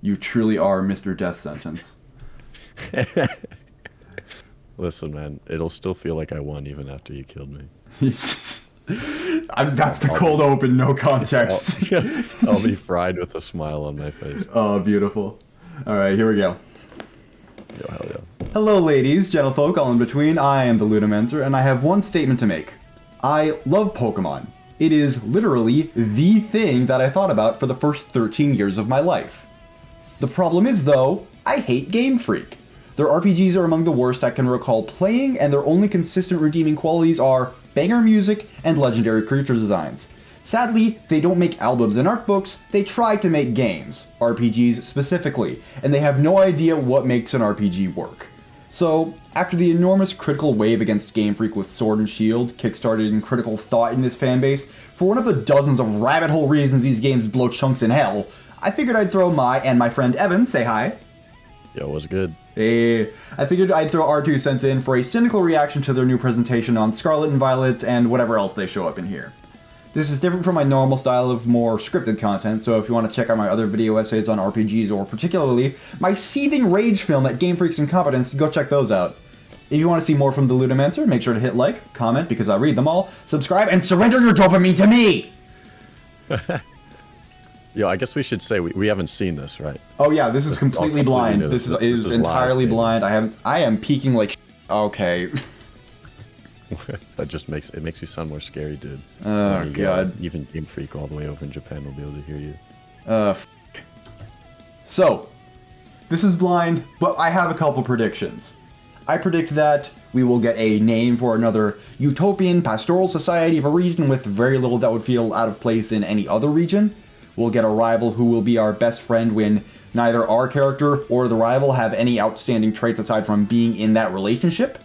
You truly are Mr. Death Sentence. Listen, man, it'll still feel like I won even after you killed me. That's the cold open, no context. I'll be fried with a smile on my face. Oh, beautiful. All right, here we go. Yo, hell yeah. Hello, ladies, gentlefolk, all in between. I am the Ludomancer, and I have one statement to make. I love Pokemon. It is literally the thing that I thought about for the first 13 years of my life. The problem is, though, I hate GameFreak. Their RPGs are among the worst I can recall playing, and their only consistent redeeming qualities are banger music and legendary creature designs. Sadly, they don't make albums and art books, they try to make games, RPGs specifically, and they have no idea what makes an RPG work. So, after the enormous critical wave against GameFreak with Sword and Shield kickstarted in critical thought in this fanbase, for one of the dozens of rabbit hole reasons these games blow chunks in hell, I figured I'd throw my friend Evan, say hi. Yo, what's good? Hey, I figured I'd throw our 2 cents in for a cynical reaction to their new presentation on Scarlet and Violet and whatever else they show up in here. This is different from my normal style of more scripted content, so if you want to check out my other video essays on RPGs, or particularly my seething rage film at GameFreak's Incompetence, go check those out. If you want to see more from the Ludomancer, make sure to hit like, comment, because I read them all, subscribe, and surrender your dopamine to me! Yo, I guess we should say we haven't seen this, right? Oh yeah, this is completely blind. This is entirely live, blind. I am peeking like okay. That just makes you sound more scary, dude. Oh god. Even GameFreak all the way over in Japan will be able to hear you. So, this is blind, but I have a couple predictions. I predict that we will get a name for another utopian pastoral society of a region with very little that would feel out of place in any other region. We'll get a rival who will be our best friend when neither our character or the rival have any outstanding traits aside from being in that relationship.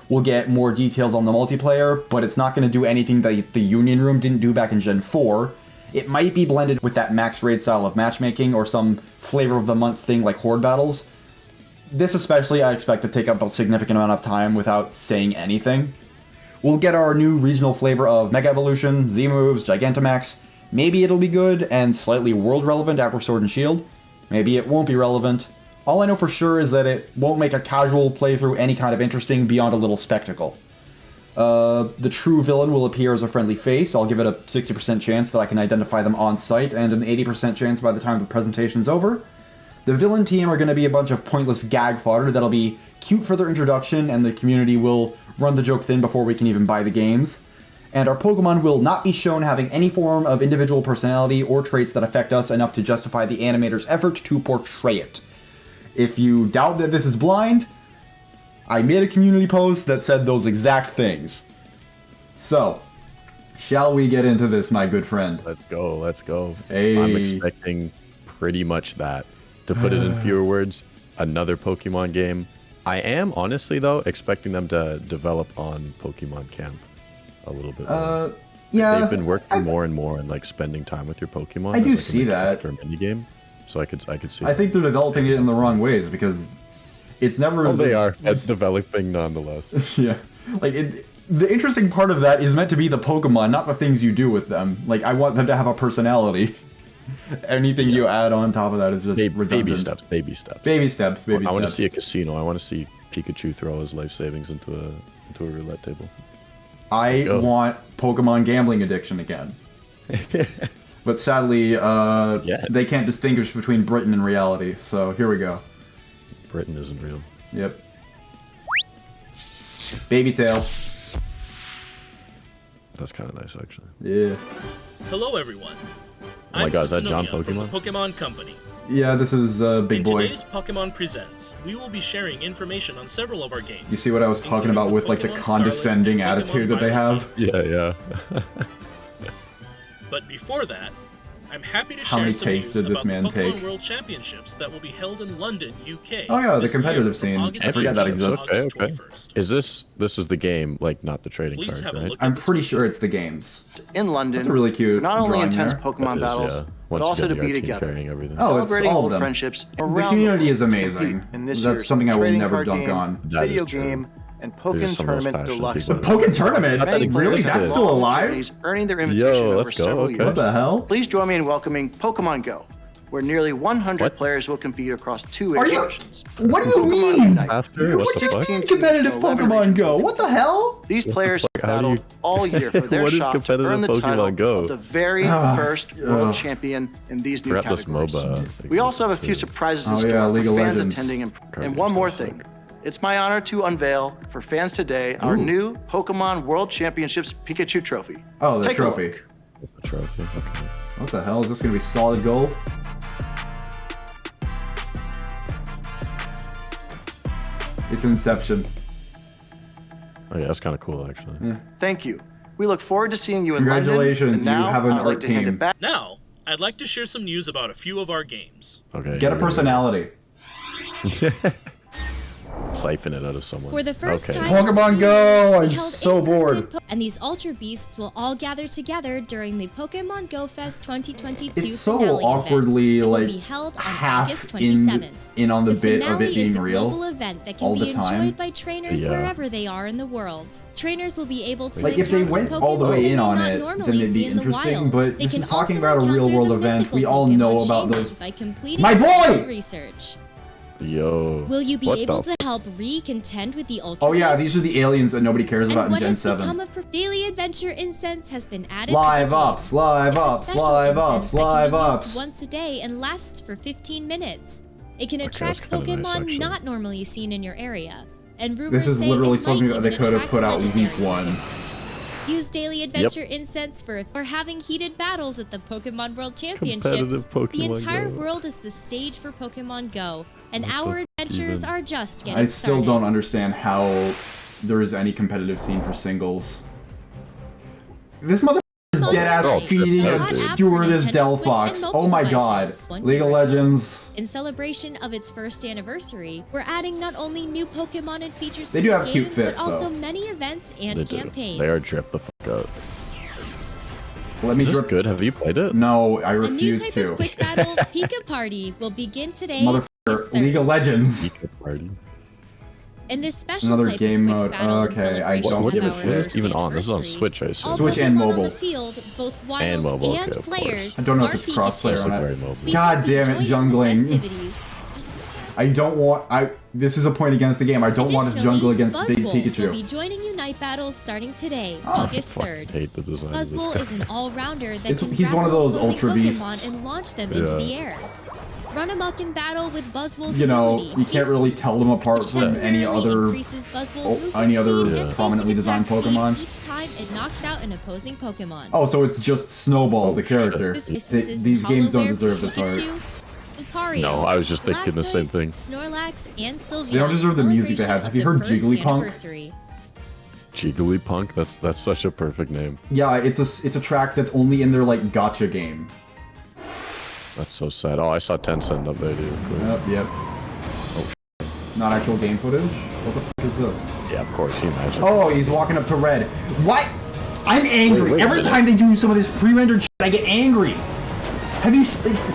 We'll get more details on the multiplayer, but it's not going to do anything that the Union Room didn't do back in Gen 4. It might be blended with that max raid style of matchmaking or some flavor of the month thing like Horde battles. This especially I expect to take up a significant amount of time without saying anything. We'll get our new regional flavor of Mega Evolution, Z-Moves, Gigantamax. Maybe it'll be good and slightly world relevant after Sword and Shield. Maybe it won't be relevant. All I know for sure is that it won't make a casual playthrough any kind of interesting beyond a little spectacle. The true villain will appear as a friendly face. I'll give it a 60% chance that I can identify them on site, and an 80% chance by the time the presentation's over. The villain team are going to be a bunch of pointless gag fodder that'll be cute for their introduction, and the community will run the joke thin before we can even buy the games. And our Pokemon will not be shown having any form of individual personality or traits that affect us enough to justify the animator's effort to portray it. If you doubt that this is blind, I made a community post that said those exact things. So, shall we get into this, my good friend? Let's go, let's go. Hey. I'm expecting pretty much that. To put it in fewer words, another Pokemon game. I am, honestly, though, expecting them to develop on Pokemon Camp a little bit more. Yeah. They've been working more and more on like spending time with your Pokemon. I do like see that. Mini game, so I could see. I think they're developing it in the wrong ways because it's never. Oh, they are developing nonetheless. Yeah, like the interesting part of that is meant to be the Pokemon, not the things you do with them. Like I want them to have a personality. Anything you add on top of that is just redundant. Baby steps. Baby steps. I want to see a casino. I want to see Pikachu throw his life savings into a roulette table. I want Pokemon gambling addiction again. But sadly, they can't distinguish between Britain and reality, so here we go. Britain isn't real. Yep. Baby tail. That's kind of nice, actually. Yeah. Hello, everyone. Oh my god, is that John Pokemon? From the Pokemon Company. Yeah, this is Big Boy. In today's Pokemon Presents, we will be sharing information on several of our games. You see what I was talking about with like the condescending attitude that they have? Yeah. But before that, I'm happy to share some news about the Pokemon World Championships that will be held in London, UK. Oh yeah, the competitive scene. I forget that exists. Okay. Is this is the game, like not the trading card, right? I'm pretty sure it's the games. In London, that's a really cute. Not only intense there. Pokemon battles, but also to be together. Celebrating old friendships around the community is to amazing. In this That's something I will never dunk game, on. Video game and Pokken Tournament Deluxe. The Pokken Tournament? Really? That's still alive? Earning their invitation over several years. What the hell? Please join me in welcoming Pokemon Go, where nearly 100 players will compete across 2 iterations. What do you Pokemon mean? Unite. What do you mean competitive Pokemon Go? What the hell? These players have battled all year for their shot to earn the title of the very first world champion in these new categories. We also have a few surprises in store for fans attending. And one more thing. It's my honor to unveil for fans today our new Pokemon World Championships Pikachu trophy. Oh, the Take trophy. The trophy, okay. What the hell? Is this going to be solid gold? It's Inception. Oh yeah, that's kind of cool actually. Yeah. Thank you. We look forward to seeing you in London. Congratulations, And now you have an I'd like art to hand team. it back. Now, I'd like to share some news about a few of our games. Okay. Get a personality. Siphon it out of someone. For the first time, Pokemon Go! I'm we held so in-person bored. and these Ultra Beasts will all gather together during the Pokemon Go Fest 2022 It's so finale awkwardly event. It will like be held on half August 27th. in on the The bit of finale it being is a real. global event that all can be the time. enjoyed by trainers Yeah. wherever they are in the world. Trainers will be able to Like if they encounter went Pokemon all the way they in may on not it, then normally it'd see be in the interesting. wild. But They this can is talking also about a real encounter world the event. mythical We all Pokemon know about Shaman those. by completing My special boy! research. Yo. Will you be what able the to help contend with the Ultra Oh yeah, Beasts? these are the aliens that nobody cares about And in what Gen has 7. become of Daily Adventure Incense has been added Live to the ups, game. live It's a ups, special live ups, incense that live can be used ups. once a day and lasts for 15 minutes. It can that's attract kinda nice, Pokemon actually. not normally seen in your area. And rumors This is say literally it something might that they even could have attract put out legendary week 1. Pokemon. Use Daily Adventure Incense for having heated battles at the Pokemon World Championships. Competitive Pokemon The entire Go. world is the stage for Pokemon Go, and What our the adventures even? are just getting I still started. don't understand how there is any competitive scene for singles. This mother is dead ass Oh, feeding the a hot app for stewardess Nintendo Switch Delphox. and mobile Oh my god. devices. League of Legends. In celebration of its first anniversary, we're adding not only new Pokemon and features They to do the have game, cute fits, but also though. many events and They do. campaigns. They are drip the fuck out. Let me Is this drip. good? Have you played it? No, I A new refuse type to. of quick battle, Pika Party, will begin today, August Motherfucker, 3rd. League of Legends. Pika Party. In this special Another type game of quick mode. battle in Okay, I celebration don't of give a our shit. Is this first even on? This is on anniversary, Switch, I assume. all Switch Pokemon and on mobile. the field, both wild And mobile, okay, and of course. players, I don't know if are it's crossplay Pikachu. or not. very mobile. We God hope you damn it, join in the jungling. festivities. I don't want. This is a point against the game. I don't want to jungle against the Buzzwole will be Pikachu. joining Unite battles starting today, Oh, August Fuck, 3rd. hate the design of this Buzzwole guy. is an all-rounder that can He's one of grapple those opposing Ultra Beasts. Pokemon and launch them into the air. Run amok in battle with Buzzwole's You know, ability, you can't really Beast tell them apart Boost, from which any temporarily other increases Buzzwole's movement any other speed and prominently basic attack designed Pokemon. speed each time it knocks out an opposing Pokemon. Oh, so it's just Snowball, the shit. character. This These licenses games don't Hollowware, deserve this art. Pikachu, Lucario, No, I was just thinking the same Blastoise, thing. Snorlax, and Sylveon. They don't deserve the music they in have. Have you heard celebration of the first JigglyPunk? anniversary. JigglyPunk? That's such a perfect name. Yeah, it's a track that's only in their like gotcha game. That's so sad. Oh, I saw Tencent up there, dude. Yep. Not actual game footage? What the fuck is this? Yeah, of course. You imagine. Oh, he's walking up to Red. What? I'm angry. Wait a Every minute. time they do some of this pre-rendered shit, I get angry. Have you?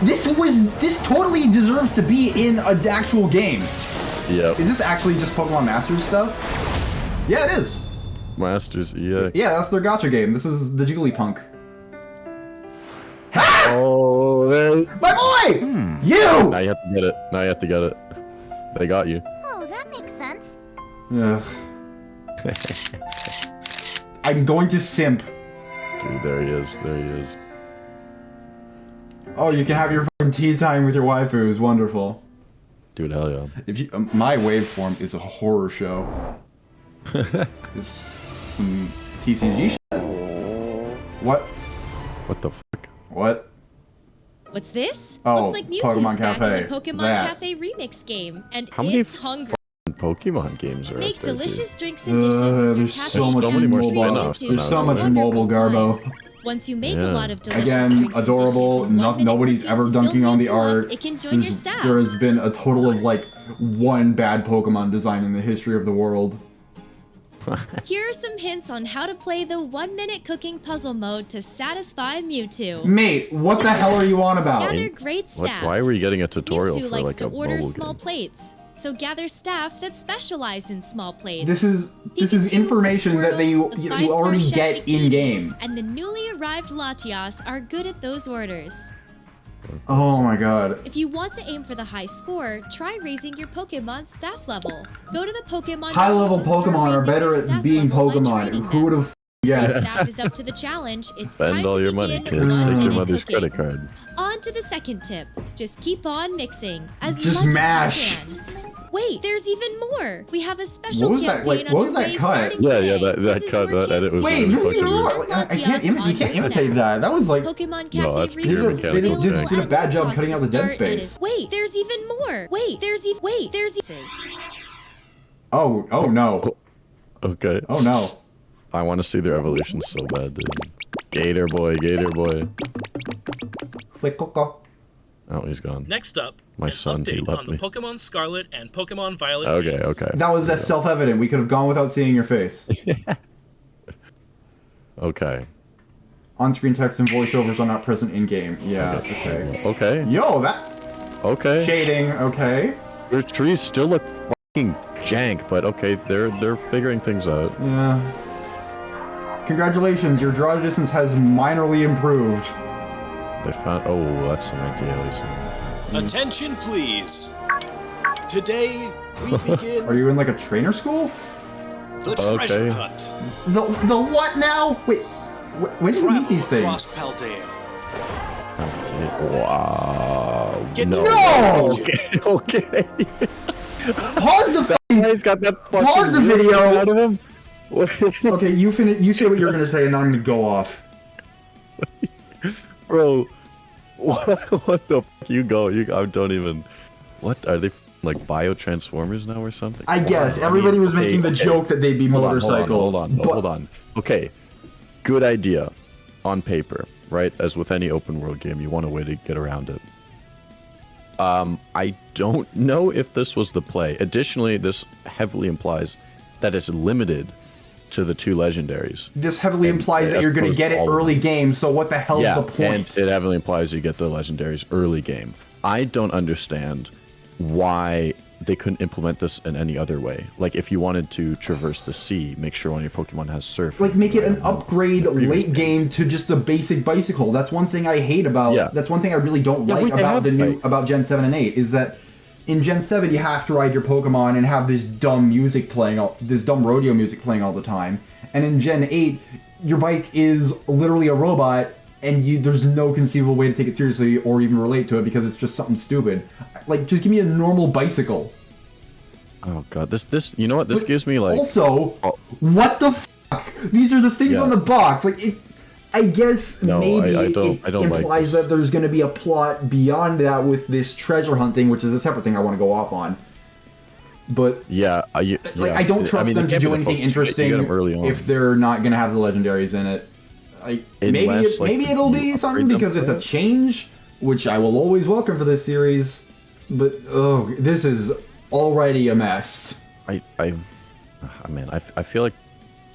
This totally deserves to be in an actual game. Yep. Is this actually just Pokemon Masters stuff? Yeah, it is. Masters. Yeah. Yeah, that's their gotcha game. This is the JigglyPunk. Oh, there. My boy! You! Now you have to get it. Now you have to get it. They got you. Oh, that makes sense. Ugh. I'm going to simp. Dude, there he is. There he is. Oh, you can have your fucking tea time with your waifus. Wonderful. Dude, hell yeah. If you, my waveform is a horror show. It's some TCG shit. What? What the fuck? What? What's this? Oh, Looks like Mewtwo's Pokemon back in Cafe. the Pokemon That. Cafe remix game, and How many it's hungry. Pokemon games are Make out there, delicious drinks and dishes with your There's cafe so much so many more staff spin-offs Mewtwo than There's to so a much wonderful mobile garbo. time. Once you make Yeah. a lot of delicious Again, drinks adorable. and dishes with 1 minute Nobody's cooking ever to fill dunking on the Mewtwo up, art. it can join your staff. There has been a total of like 1 bad Pokemon design in the history of the world. Here are some hints on how to play the 1 minute cooking puzzle mode to satisfy Mewtwo. Mate, what the hell are you on about? Gather great What? staff. Why were you getting a tutorial Mewtwo for likes like to a order mobile small game? plates, so gather staff that specialize in small plates. This is Pikachu, information that Squirtle, you the five-star already chef get Victini, in game. And the newly arrived Latias are good at those orders. Oh my god. If you want to aim for the high score, try raising your Pokemon's staff level. Go to the Pokemon High level to start Pokemon are raising better their at staff being level by Pokemon. training Who would them. have guessed? When staff is up to the challenge, it's Spend time all to your money, begin kids. Take your 1-minute mother's cooking. credit card. On to the second tip. Just keep on mixing as Just much mash. as you can. Wait, there's even more. We have a special What was that, campaign like, what was underway that cut? starting Yeah, today. that This is cut, your that edit chance was to Wait, really there's fucking even more. weird. I can't imitate that. That was like... Pokemon No, Cafe that's They pure Rewards did, they mechanical available did a at bad no job cost cutting to out the dead start and space. is- Wait, there's even more. Wait, there's Oh no. Okay. Oh no. I want to see their evolution so bad, dude. Gator boy, Gator boy. Flick, coco. Oh, he's gone. Next up, My an son, he update left on the me. Pokemon Scarlet and Pokemon Violet Okay, games. okay. That was self-evident. We could have gone without seeing your face. Okay. On-screen text and voiceovers are not present in-game. Yeah, okay. Okay. Yo, that... Okay. Shading, okay. Their trees still look fucking jank, but okay, they're figuring things out. Yeah. Congratulations, your draw distance has minorly improved. They found. Oh, that's some anti-aliasing. Attention, please. Today we begin Are you in like a trainer school? the treasure hunt. The what now? Wait, when do you meet these Travel things? across Paldea. Wow. Get no. to No! Okay. Okay. Pause the fucking... He's got that fucking Pause the wheel video. coming out of him. Okay, you say what you're gonna say, and then I'm gonna go off. Bro, what the fuck? You go. I don't even. What are they like biotransformers now or something? I guess Wow. everybody mean, was making the okay. joke that they'd be motorcycles. Hold on. Okay, good idea on paper, right? As with any open world game, you want a way to get around it. I don't know if this was the play. Additionally, this heavily implies that it's limited to the 2 legendaries. This heavily implies that you're gonna get it early game. So what the hell's the point? And it heavily implies you get the legendaries early game. I don't understand why they couldn't implement this in any other way. Like, if you wanted to traverse the sea, make sure one of your Pokemon has surf. Like, make it an upgrade late game to just a basic bicycle. That's one thing I hate about. Yeah. That's one thing I really don't like about about Gen 7 and 8 is that in Gen 7 you have to ride your Pokemon and have this dumb music playing, this dumb rodeo music playing all the time. And in Gen 8, your bike is literally a robot, and there's no conceivable way to take it seriously or even relate to it because it's just something stupid. Like, just give me a normal bicycle. Oh god, this you know what? This gives me like. Also, what the fuck? These are the things on the box. Like, I guess maybe I it don't implies like that there's going to be a plot beyond that with this treasure hunt thing, which is a separate thing I want to go off on. But yeah, like, I don't trust them to do anything interesting if they're not going to have the legendaries in it. Like, maybe it'll be something because it's a change, which I will always welcome for this series. But this is already a mess. I feel like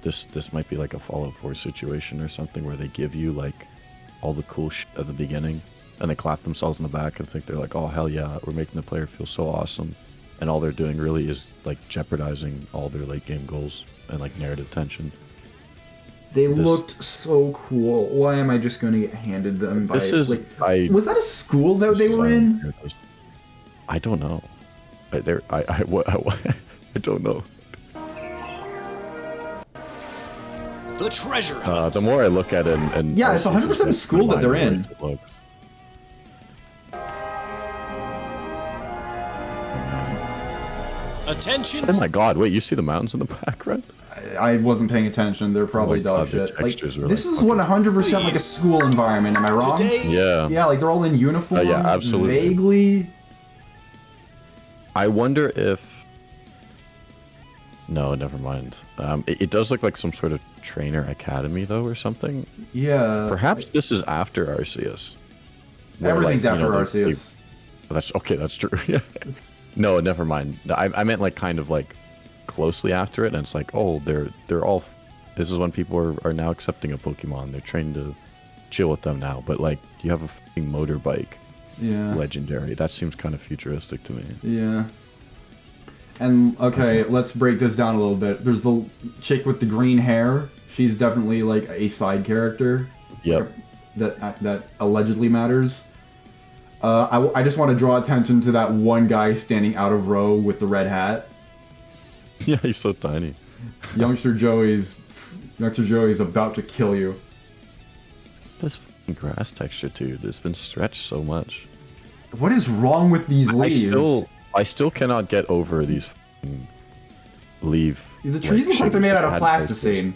this might be like a Fallout 4 situation or something where they give you like all the cool shit at the beginning and they clap themselves in the back and think they're like, oh hell yeah, we're making the player feel so awesome, and all they're doing really is like jeopardizing all their late game goals and like narrative tension. They looked so cool. Why am I just going to get handed them by... was that a school that they were in? I don't know. I don't know. The treasure hunt. The more I look at it, and yeah, it's 100% a school that they're in. Attention. Oh my god! Wait, you see the mountains in the background? I wasn't paying attention. They're probably dog shit. Like, this is 100% like a school environment. Am I wrong? Yeah. Yeah, like they're all in uniform. Yeah, absolutely. Vaguely. I wonder if... No, never mind. It does look like some sort of trainer academy, though, or something. Yeah. Perhaps this is after Arceus. Everything's after Arceus. That's okay. That's true. Yeah. No, never mind. I meant like kind of like closely after it, and it's like, oh, they're all. This is when people are now accepting a Pokemon. They're trained to chill with them now. But like, you have a fucking motorbike. Yeah. Legendary. That seems kind of futuristic to me. Yeah. And okay, let's break this down a little bit. There's the chick with the green hair. She's definitely like a side character. Yep. That allegedly matters. I just want to draw attention to that one guy standing out of row with the red hat. Yeah, he's so tiny. Youngster Joey's about to kill you. This grass texture too. It's been stretched so much. What is wrong with these leaves? I still cannot get over these leaf. The trees look like they're made out of plasticine.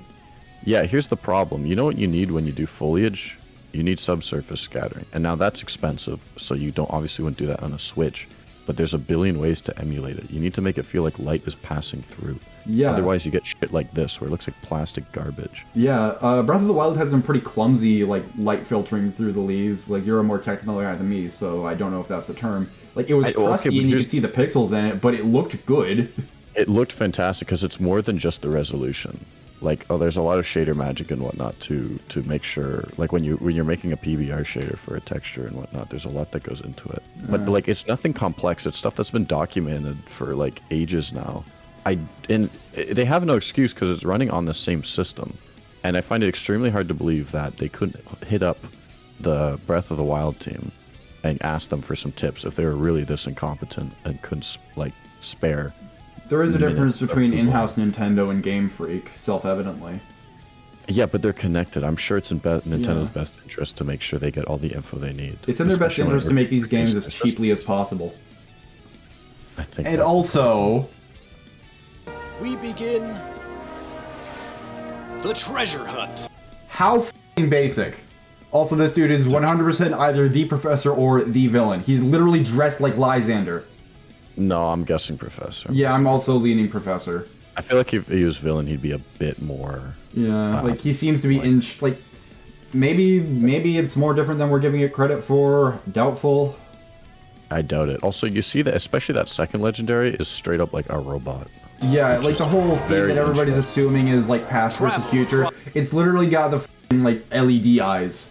Yeah, here's the problem. You know what you need when you do foliage? You need subsurface scattering, and now that's expensive, so you don't obviously wouldn't do that on a Switch. But there's a billion ways to emulate it. You need to make it feel like light is passing through. Yeah. Otherwise, you get shit like this, where it looks like plastic garbage. Yeah, Breath of the Wild has some pretty clumsy, like, light filtering through the leaves. Like, you're a more technical guy than me, so I don't know if that's the term. Like, it was crusty and you could see the pixels in it, but it looked good. It looked fantastic, because it's more than just the resolution. Like, there's a lot of shader magic and whatnot to make sure, like when you're making a PBR shader for a texture and whatnot, there's a lot that goes into it. But like, it's nothing complex. It's stuff that's been documented for like ages now. And they have no excuse because it's running on the same system, and I find it extremely hard to believe that they couldn't hit up the Breath of the Wild team and ask them for some tips if they were really this incompetent and couldn't like spare. There is a difference between in-house Nintendo and GameFreak, self-evidently. Yeah, but they're connected. I'm sure it's in Nintendo's best interest to make sure they get all the info they need. It's in their best interest to make these games as cheaply as possible. I think. And also, we begin the treasure hunt. How f***ing basic. Also, this dude is 100% either the professor or the villain. He's literally dressed like Lysander. No, I'm guessing Professor. Yeah, I'm also leaning Professor. I feel like if he was villain, he'd be a bit more... Yeah, like, he seems to be like, maybe it's more different than we're giving it credit for. Doubtful. I doubt it. Also, you see that, especially that second legendary is straight up like a robot. Yeah, like the whole thing that everybody's assuming is like past versus future. It's literally got the f***ing, like, LED eyes.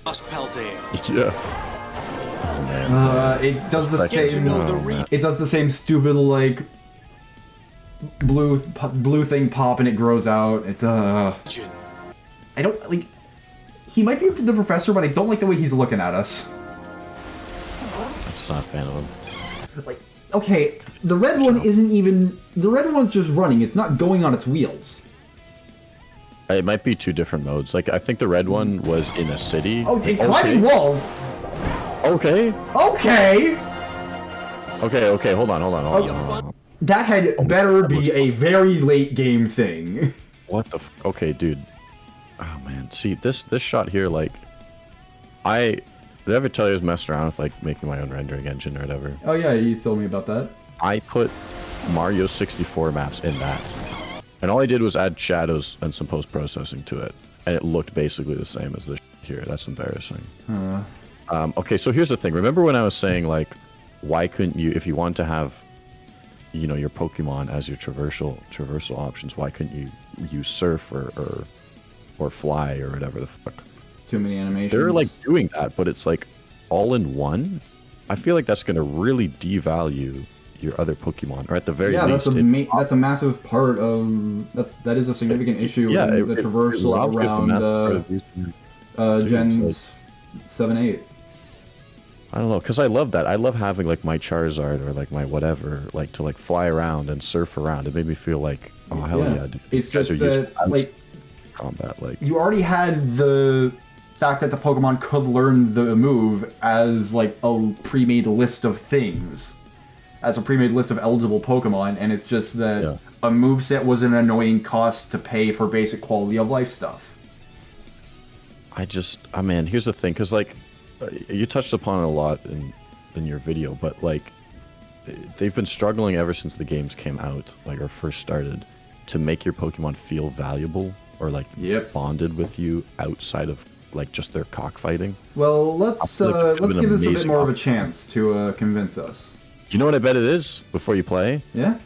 Yeah. It does the same. It does the same stupid like blue thing pop and it grows out. It I don't like. He might be the professor, but I don't like the way he's looking at us. I'm just not a fan of him. Like, okay, the red one isn't even. The red one's just running. It's not going on its wheels. It might be two different modes. Like, I think the red one was in a city. Oh, climbing walls. Okay. Okay. Okay. Hold on. That had better be a very late game thing. What the? Okay, dude. Oh man. See this shot here. Like, did I ever tell you I was messing around with like making my own rendering engine or whatever? Oh yeah, you told me about that. I put Mario 64 maps in that, and all I did was add shadows and some post-processing to it, and it looked basically the same as this here. That's embarrassing. Okay, so here's the thing. Remember when I was saying, like, why couldn't you, if you want to have, you know, your Pokemon as your traversal options, why couldn't you use surf or fly or whatever the fuck? Too many animations. They're, like, doing that, but it's, like, all in one. I feel like that's going to really devalue your other Pokemon, or at the very least... Yeah, that's a massive part of... That is a significant issue in the traversal around Gens 7-8. I don't know, because I love that. I love having, like, my Charizard or, like, my whatever, like, to, like, fly around and surf around. It made me feel like, oh, hell yeah, dude. It's just that, like, combat, like... You already had the fact that the Pokemon could learn the move as, like, a pre-made list of things. As a pre-made list of eligible Pokemon, and it's just that a moveset was an annoying cost to pay for basic quality of life stuff. Man, here's the thing, because, like, you touched upon it a lot in your video, but, like, they've been struggling ever since the games came out, like, or first started, to make your Pokemon feel valuable or, like, bonded with you outside of, like, just their cockfighting. Well, let's give this a bit more of a chance to convince us. You know what I bet it is before you play? Yeah?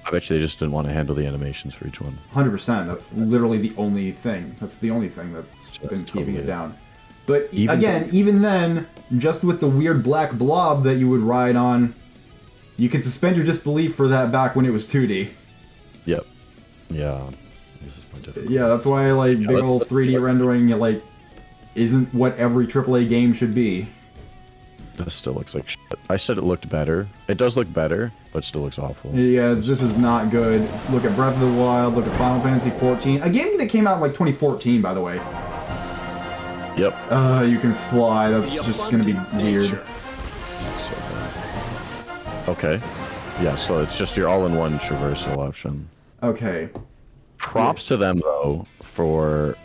I bet you they just didn't want to handle the animations for each one. 100%. That's literally the only thing. That's the only thing that's been keeping it down. But even then, just with the weird black blob that you would ride on, you could suspend your disbelief for that back when it was 2D. Yep. Yeah. This is more difficult. Yeah, that's why, like, big old 3D rendering, like, isn't what every AAA game should be. This still looks like shit. I said it looked better. It does look better, but it still looks awful. Yeah, this is not good. Look at Breath of the Wild, look at Final Fantasy XIV. A game that came out in like 2014, by the way. Yep. You can fly. That's just gonna be weird. Okay. Yeah, so it's just your all-in-one traversal option. Okay. Props to them, though, for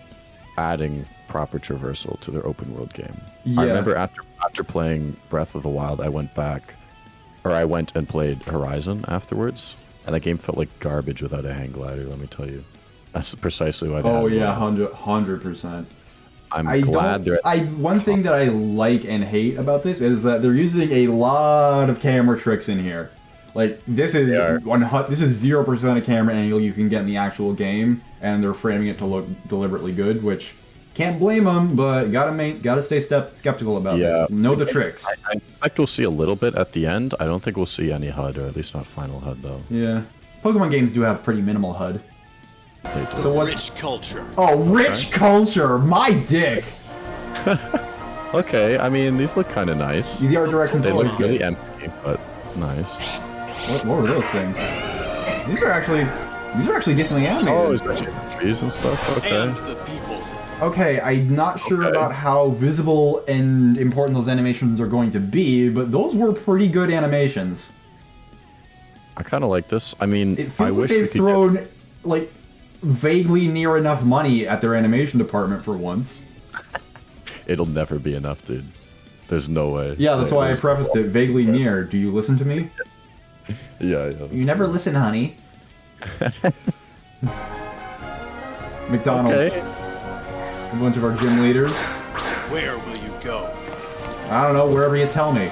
adding proper traversal to their open world game. Yeah. I remember after playing Breath of the Wild, I went and played Horizon afterwards, and that game felt like garbage without a hang glider, let me tell you. That's precisely why they Oh yeah, 100%. One thing that I like and hate about this is that they're using a lot of camera tricks in here. Like, this is 0% of camera angle you can get in the actual game, and they're framing it to look deliberately good, which can't blame them, but gotta stay skeptical about this. Know the tricks. I expect we'll see a little bit at the end. I don't think we'll see any HUD, or at least not final HUD, though. Yeah. Pokemon games do have pretty minimal HUD. They do. So rich culture. Oh, rich culture! My dick! Okay, I mean, these look kind of nice. The art direction's They look good. really empty, but nice. What were those things? These are actually decently animated. Oh, is that trees and stuff? Okay. And the people. Okay, I'm not sure about how visible and important those animations are going to be, but those were pretty good animations. I kind of like this. I mean, It feels like they've thrown, like, vaguely near enough money at their animation department for once. It'll never be enough, dude. There's no way. Yeah, that's why I prefaced it, vaguely near. Do you listen to me? Yeah. You never listen, honey. McDonald's. Okay. A bunch of our gym leaders. Where will you go? I don't know, wherever you tell me.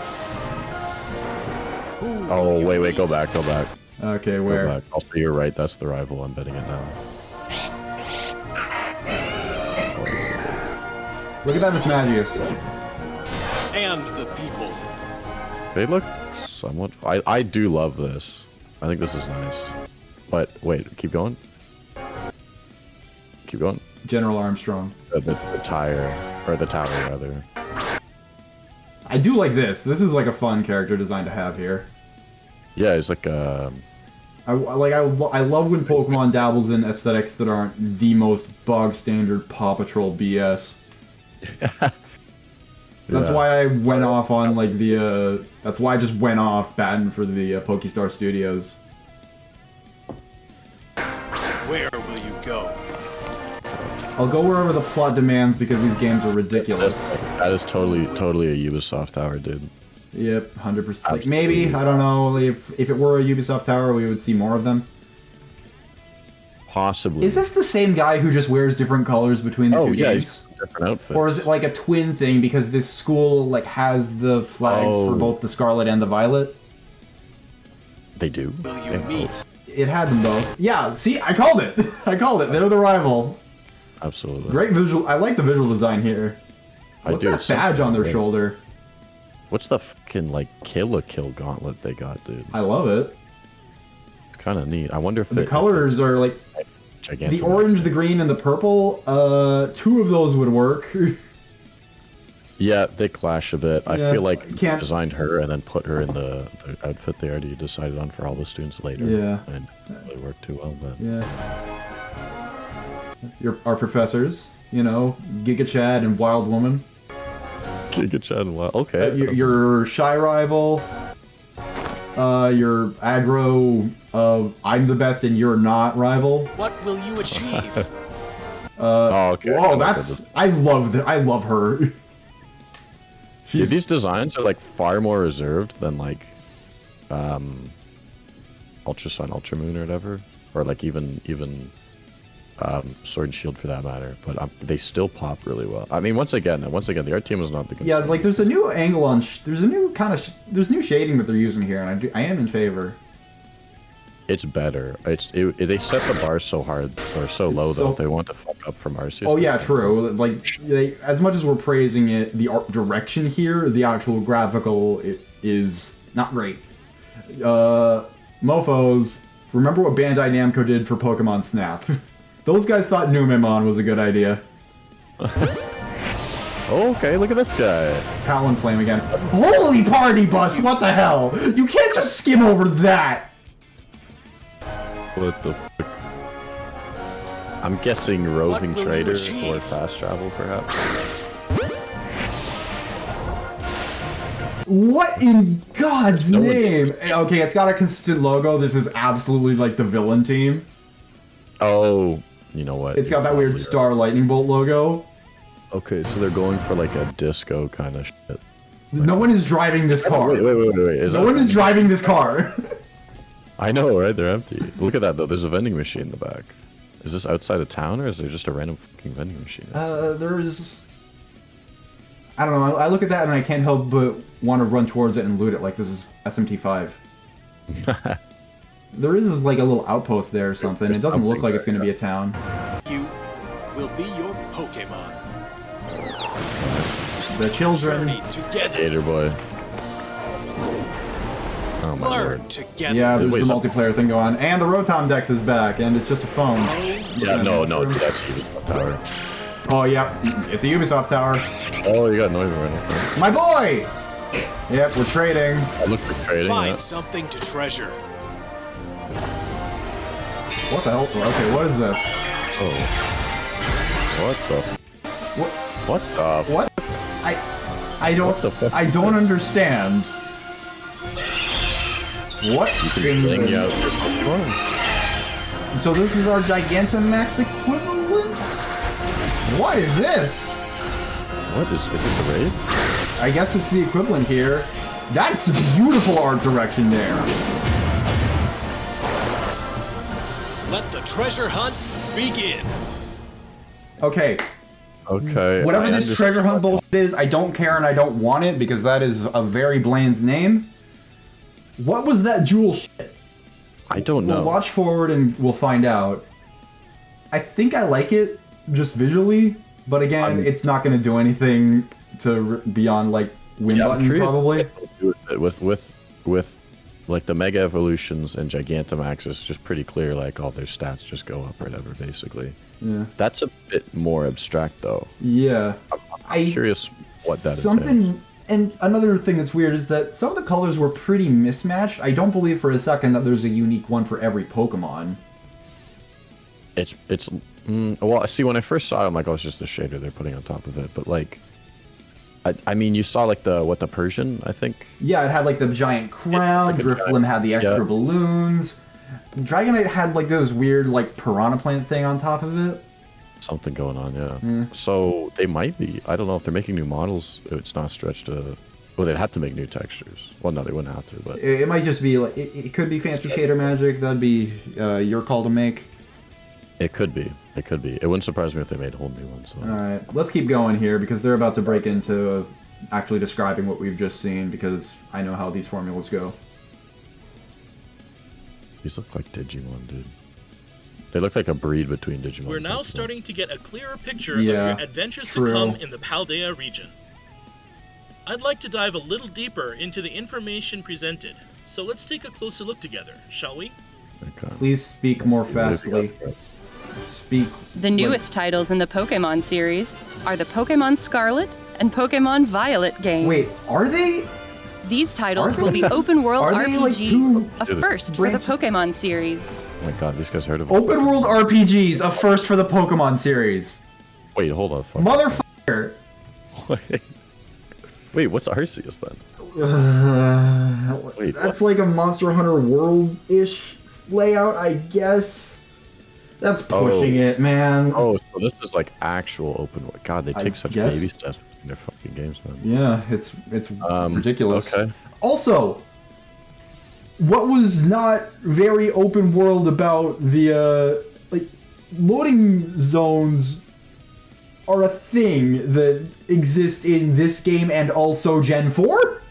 Oh, wait, go back. Okay, Go where? back. Also, you're right, that's the rival. I'm betting it now. Look at that, Miss Magius. And the people. They look somewhat... I do love this. I think this is nice. But, wait, keep going. Keep going. General Armstrong. The tire, or the tower, rather. I do like this. This is like a fun character design to have here. Yeah, it's like I love when Pokemon dabbles in aesthetics that aren't the most bog standard Paw Patrol BS. That's why I went off on like the. That's why I just went off batting for the Pokestar Studios. Where will you go? I'll go wherever the plot demands because these games are ridiculous. That is totally a Ubisoft tower, dude. Yep, 100%. Like maybe, I don't know, if it were a Ubisoft tower, we would see more of them. Possibly. Is this the same guy who just wears different colors between the two games? Different outfits. Or is it like a twin thing because this school like has the flags for both the Scarlet and the Violet? They do. Will you meet? It had them both. Yeah, see, I called it. I called it. They're the rival. Absolutely. Great visual. I like the visual design here. What's that badge on their shoulder? What's the fucking like kill gauntlet they got, dude? I love it. It's kind of neat. I wonder if the colors are like the orange, the green, and the purple. 2 of those would work. Yeah, they clash a bit. I feel like you they designed her and then put her in the outfit they already decided on for all the students later. Yeah. And it didn't really work too well, but... Yeah. Our professors, you know, Giga Chad and Wild Woman. Giga Chad and Wild... Okay. Your shy rival. Your aggro, I'm the best and you're not rival. What will you achieve? okay. Whoa, I love her. Dude, these designs are like far more reserved than like Ultra Sun, Ultra Moon, or whatever, or like even Sword and Shield for that matter. But they still pop really well. I mean, once again, the art team was not the good. Yeah, like there's a new angle on. There's new shading that they're using here, and I am in favor. It's better. They set the bar so hard or so low though. If they want to fuck up from Arceus. Oh yeah, true. Like as much as we're praising it, the art direction here, the actual graphical is not great. Mofos, remember what Bandai Namco did for Pokemon Snap? Those guys thought Numemon was a good idea. Oh, okay, look at this guy. Talonflame again. Holy party bus! What the hell? You can't just skim over that! What the fuck? I'm guessing roving trader or fast travel, perhaps. What in God's name? Okay, it's got a consistent logo. This is absolutely like the villain team. Oh, you know what? It's got that weird star lightning bolt logo. Okay, so they're going for like a disco kind of shit. No one is driving this car. Wait. No one is driving this car. I know, right? They're empty. Look at that, though. There's a vending machine in the back. Is this outside of town, or is there just a random fucking vending machine? There's... I don't know. I look at that and I can't help but want to run towards it and loot it like this is SMT5. There is like a little outpost there or something. It doesn't look like it's going to be a town. You will be your Pokémon. The children. Journey together. Gator boy. Oh my Learn lord. together. Yeah, there's a multiplayer thing going on. And the Rotom Dex is back, and it's just a phone. Yeah, no, that's Ubisoft Tower. Oh, yeah, it's a Ubisoft Tower. Oh, you got noise right. My boy! Yep, we're trading. I look for trading. Find something to treasure. What the hell? Okay, what is this? Oh. What the? What? What the? What? I don't. What the fuck? I don't understand. What? You can bring out your Pokemon. So this is our Gigantamax equivalent? What is this? What is this a raid? I guess it's the equivalent here. That's beautiful art direction there. Let the treasure hunt begin. Okay. Okay. Whatever this treasure hunt bullshit is, I don't care and I don't want it because that is a very bland name. What was that jewel shit? I don't know. We'll watch forward and we'll find out. I think I like it just visually, but again, it's not going to do anything to beyond like win button probably. With like the Mega Evolutions and Gigantamax is just pretty clear. Like all their stats just go up or whatever, basically. Yeah. That's a bit more abstract though. Yeah. I'm curious what that is. And another thing that's weird is that some of the colors were pretty mismatched. I don't believe for a second that there's a unique one for every Pokemon. Well, see, when I first saw it, I'm like, oh, it's just the shader they're putting on top of it. But like, I mean, you saw like the Persian, I think. Yeah, it had like the giant crown. Like Drifblim had the extra balloons. Dragonite had like those weird like piranha plant thing on top of it. Something going on, yeah. So they might be. I don't know if they're making new models. It's not stretched to. Well, they'd have to make new textures. Well, no, they wouldn't have to. But it might just be like it could be fancy shader magic. That'd be your call to make. It could be. It could be. It wouldn't surprise me if they made a whole new one. So. All right, let's keep going here because they're about to break into actually describing what we've just seen because I know how these formulas go. These look like Digimon, dude. They look like a breed between Digimon. We're now starting to get a clearer picture of your adventures to come in the Paldea region. I'd like to dive a little deeper into the information presented, so let's take a closer look together, shall we? Okay. Please speak more fastly. Speak. The newest titles in the Pokemon series are the Pokemon Scarlet and Pokemon Violet games. Wait, are they? These titles will be open-world RPGs, a first for the Pokemon series. Oh my god, these guys heard of Open-world RPGs, a first for the Pokemon series. Wait, hold on. Motherfucker. Wait, what's Arceus then? Wait, that's like a Monster Hunter World-ish layout, I guess. That's pushing it, man. Oh, so this is like actual open world. God, they take such baby steps in their fucking games, man. Yeah, it's ridiculous. Okay. Also, what was not very open world about the like loading zones are a thing that exist in this game and also Gen 4?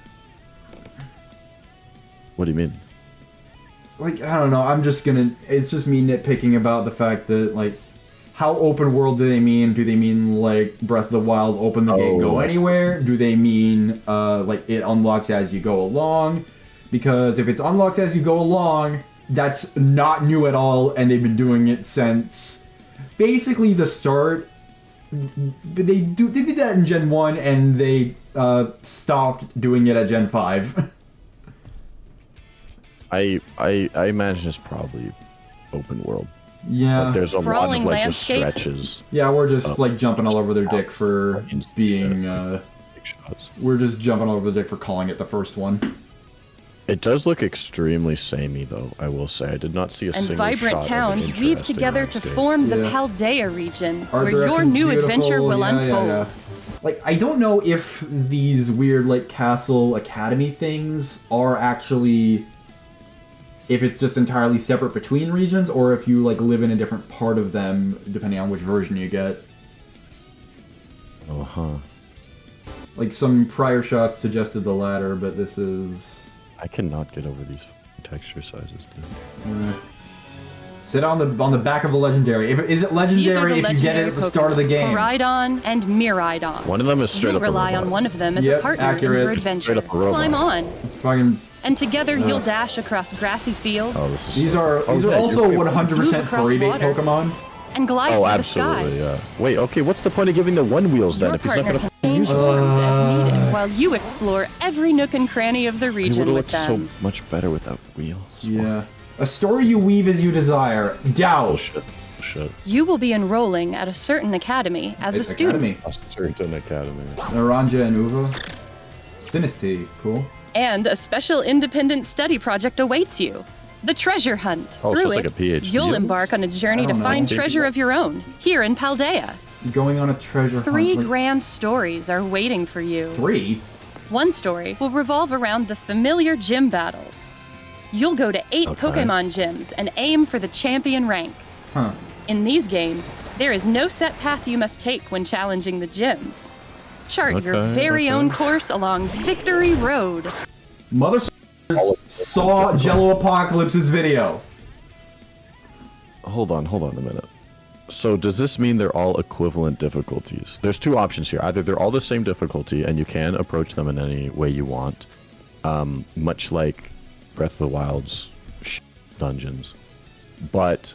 What do you mean? Like, I don't know, it's just me nitpicking about the fact that, like, how open world do they mean? Do they mean, like, Breath of the Wild, open the gate, go anywhere? Do they mean, like, it unlocks as you go along? Because if it's unlocked as you go along, that's not new at all, and they've been doing it since basically the start. they did that in Gen 1 and they stopped doing it at Gen 5. I imagine it's probably open world. Yeah. But there's a lot of like just landscapes. stretches. Yeah, we're just like jumping all over their dick for being we're just jumping all over the dick for calling it the first one. It does look extremely samey though, I will say. I did not see a And single vibrant shot towns of an weave interesting together to landscape. form the Paldea region, Art where your direction's new beautiful, adventure will unfold. yeah. Like, I don't know if these weird, like, Castle Academy things are actually... if it's just entirely separate between regions, or if you, like, live in a different part of them, depending on which version you get. Uh-huh. Like, some prior shots suggested the latter, but this is... I cannot get over these texture sizes, dude. Sit on the back of a legendary. Is it legendary if you get it at the start of the game? Koraidon and Miraidon. One of them is straight You'll up rely a robot. on one of them as Yep, a partner accurate. in your adventure. Straight up a robot. Climb on. Fucking... And together you'll dash across grassy fields Oh, this is These are yeah, also you're- 100% Move across furry bait water. Pokemon. and glide Oh, through absolutely, the sky. yeah. Wait, okay, what's the point of giving the one wheels then Your if he's not partner gonna can change use them? forms as needed while you explore every nook and cranny of the It region would with look so them. much better without wheels. Yeah. A story you weave as you desire. Dow. Bullshit. Bullshit. You will be enrolling at a certain academy as a student. Academy. A certain academy. Naranja and Uva. Sinisty. Cool. And a special independent study project awaits you. The Treasure Hunt. Oh, so Through it's like it, a PhD you'll almost? embark on a journey I to don't know. find treasure of your own, here in Paldea. Going on a treasure hunt. 3 like- grand stories are waiting for you. 3? One story will revolve around the familiar gym battles. You'll go to 8 Okay. Pokemon gyms and aim for the champion rank. Huh. In these games, there is no set path you must take when challenging the gyms. Chart your Okay, very okay. own course along Victory Road. Mother saw Jello Apocalypse's video. Hold on a minute. So does this mean they're all equivalent difficulties? There's 2 options here. Either they're all the same difficulty and you can approach them in any way you want, much like Breath of the Wild's dungeons. But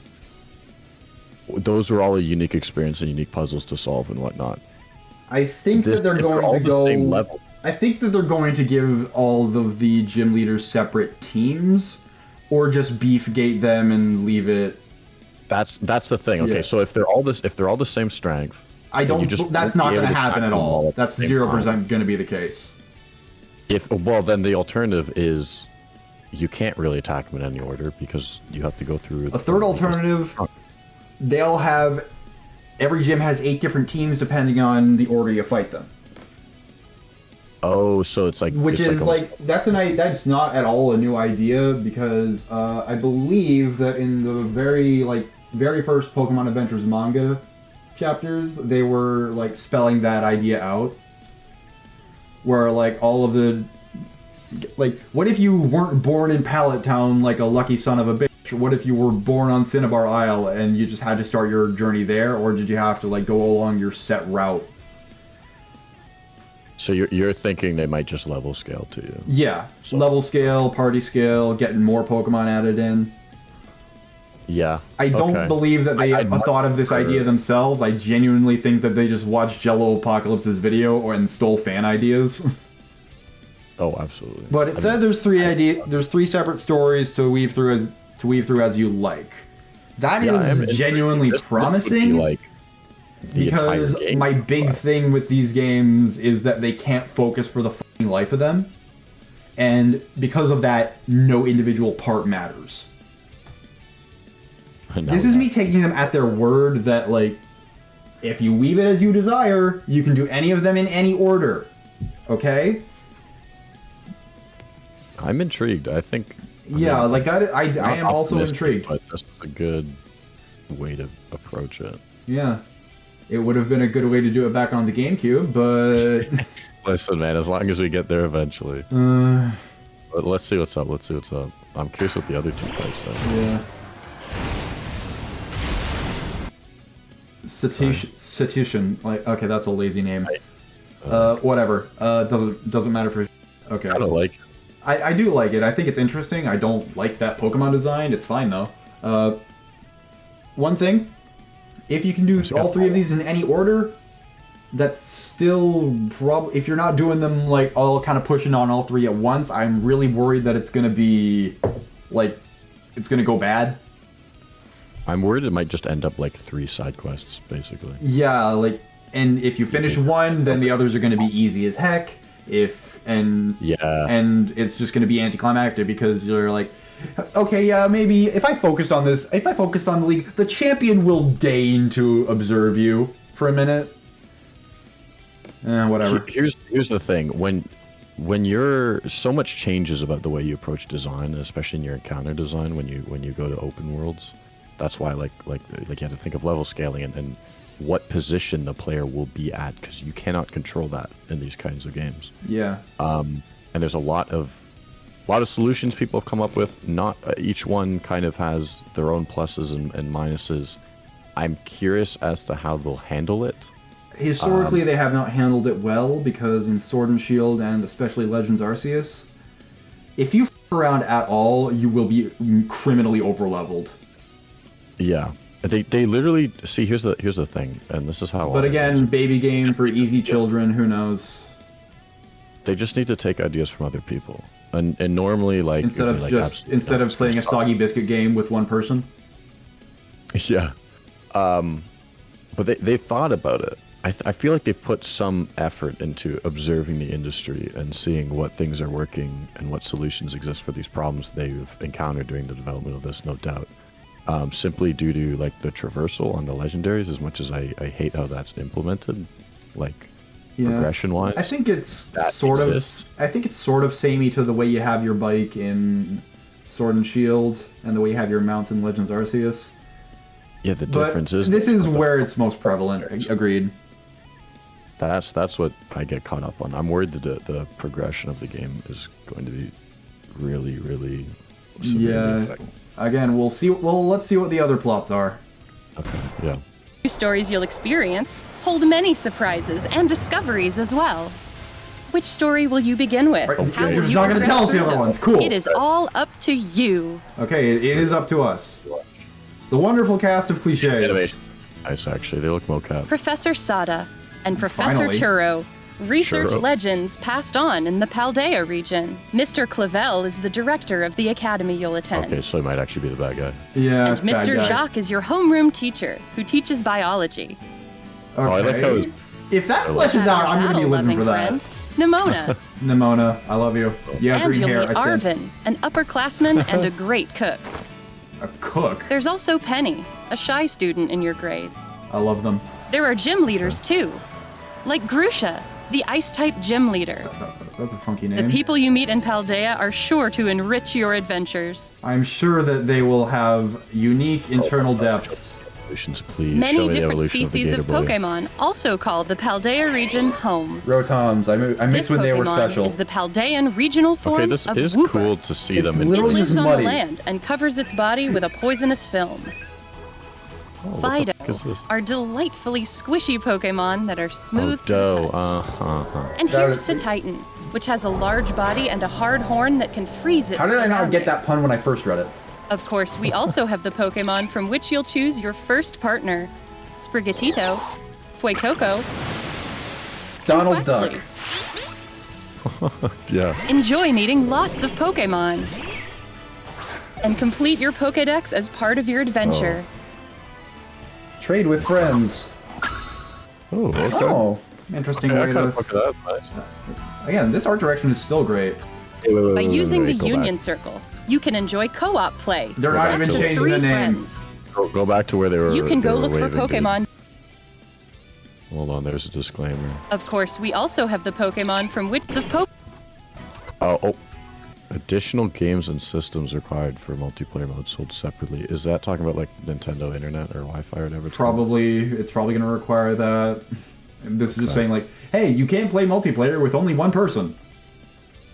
those are all a unique experience and unique puzzles to solve and whatnot. I think that they're If going all to the go. same level. I think that they're going to give all of the gym leaders separate teams, or just beefgate them and leave it. That's the thing. Okay, Yeah. so if they're all the same strength, I then you don't. just That's won't be not able going to happen attack at them all. at the That's same 0% time. going to be the case. Then the alternative is you can't really attack them in any order because you have to go through. A third alternative, they'll have. Every gym has 8 different teams depending on the order you fight them. Oh, so it's like Which it's is almost- that's not at all a new idea, because I believe that in the very first Pokemon Adventures manga chapters, they were like spelling that idea out, where like all of the what if you weren't born in Pallet Town like a lucky son of a bitch? What if you were born on Cinnabar Isle and you just had to start your journey there, or did you have to like go along your set route? So you're thinking they might just level scale to you? Yeah, level scale, party scale, getting more Pokemon added in. Yeah. I don't okay. believe that they I'd thought of this idea themselves. I genuinely think that they just watched Jello Apocalypse's video and stole fan ideas. Oh, absolutely. But it said there's 3 separate stories to weave through as you like. That is genuinely This would be promising. like the entire Because game. my big thing with these games is that they can't focus for the fucking life of them. And because of that, no individual part matters. This is me taking them at their word that, like, if you weave it as you desire, you can do any of them in any order. Okay? I'm intrigued. I think. Yeah, like that. I am also optimistic, intrigued. But this is a good way to approach it. Yeah. It would have been a good way to do it back on the GameCube, but... Listen, man, as long as we get there eventually. But let's see what's up. I'm curious what the other 2 fights are. Yeah. Satishan. Like, okay, that's a lazy name. Whatever. Doesn't matter for... Okay. I don't like it. I do like it. I think it's interesting. I don't like that Pokemon design. It's fine, though. One thing, if you can do all 3 of these in any order, that's still probably, if you're not doing them like all kind of pushing on all three at once, I'm really worried that it's gonna be like, it's gonna go bad. I'm worried it might just end up like 3 side quests, basically. Yeah, like, and if you finish one, then the others are gonna be easy as heck. And it's just gonna be anticlimactic because you're like, okay, yeah, maybe if I focused on this, if I focused on the league, the champion will deign to observe you for a minute. Whatever. Here's the thing. When you're so much changes about the way you approach design, especially in your encounter design, when you go to open worlds, that's why like you have to think of level scaling and what position the player will be at, because you cannot control that in these kinds of games. Yeah. And there's a lot of solutions people have come up with. Not each one kind of has their own pluses and minuses. I'm curious as to how they'll handle it. Historically, they have not handled it well, because in Sword and Shield and especially Legends Arceus, if you f*** around at all, you will be criminally overleveled. Yeah. They literally see. Here's the thing, and this is how. But again, baby game for easy children. Who knows? They just need to take ideas from other people, and normally like instead of playing a soggy biscuit game with one person. Yeah, but they thought about it. I feel like they've put some effort into observing the industry and seeing what things are working and what solutions exist for these problems they've encountered during the development of this, no doubt. Simply due to like the traversal on the Legendaries, as much as I hate how that's implemented, like progression-wise. I think it's sort of samey to the way you have your bike in Sword and Shield and the way you have your mounts in Legends Arceus. Yeah, the difference is this is where it's most prevalent. Agreed. That's what I get caught up on. I'm worried that the progression of the game is going to be really, really severely affected. Again, let's see what the other plots are. Okay, yeah. The stories you'll experience hold many surprises and discoveries as well. Which story will you begin with? Right, How will you're you not going to tell us the other ones. Cool. It is all up to you. Okay, it is up to us. The wonderful cast of cliches. Nice, actually. They look mocap. Professor Sada and Professor Turo research legends passed on in the Paldea region. Mr. Clavel is the director of the academy you'll attend. Okay, so he might actually be the bad guy. Yeah, and Mr. Jacques is your homeroom teacher who teaches biology. Okay. Oh, I like how if that fleshes out, I'm going to be living for that. Nimona. Nimona, I love you. Yeah, and green you'll hair. meet Arvin, an upperclassman and a great cook. A cook? There's also Penny, a shy student in your grade. I love them. There are gym leaders too, like Grusha, the ice-type gym leader. That's a funky name. The people you meet in Paldea are sure to enrich your adventures. I'm sure that they will have unique internal depths. Please. Many different species of Pokemon also call the Paldea region home. Rotams, I missed when they were special. This Pokemon is the Paldean regional form this of is Wooper. Cool to see them. It lives on the land and covers its body with a poisonous film. Fido are delightfully squishy Pokemon that are smooth to the touch. And here's Cetitan, which has a large body and a hard horn that can freeze its How did I not surroundings. get that pun when I first read it? Of course, we also have the Pokemon from which you'll choose your first partner. Sprigatito, Fuecoco, Donald Duck. Yeah. Enjoy meeting lots of Pokemon. And complete your Pokédex as part of your adventure. Trade with friends. Oh, okay. Oh, interesting way to... Again, this art direction is still great. By using the Union Circle, you can enjoy co-op play. They're not even changing the name. Go back to where they were. You can go look for Pokemon. Hold on, there's a disclaimer. Of course, we also have the Pokemon from which of Pokemon. Oh. Additional games and systems required for multiplayer mode sold separately. Is that talking about like Nintendo Internet or Wi-Fi or whatever? It's probably going to require that. And this is just saying like, hey, you can't play multiplayer with only one person.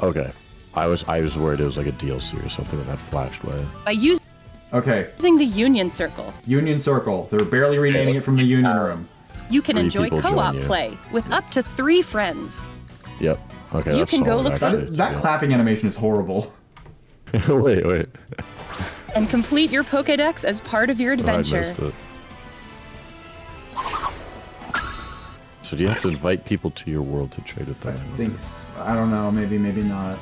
Okay. I was worried it was like a DLC or something that flashed away. By using the Union Circle. Union Circle. They're barely renaming it from the Union Room. You can enjoy co-op play with up to 3 friends. Yep. Okay. You can go look for that clapping animation is horrible. Wait. And complete your Pokédex as part of your adventure. I missed it. So So do you have to invite people to your world to trade with them? I don't know. Maybe not.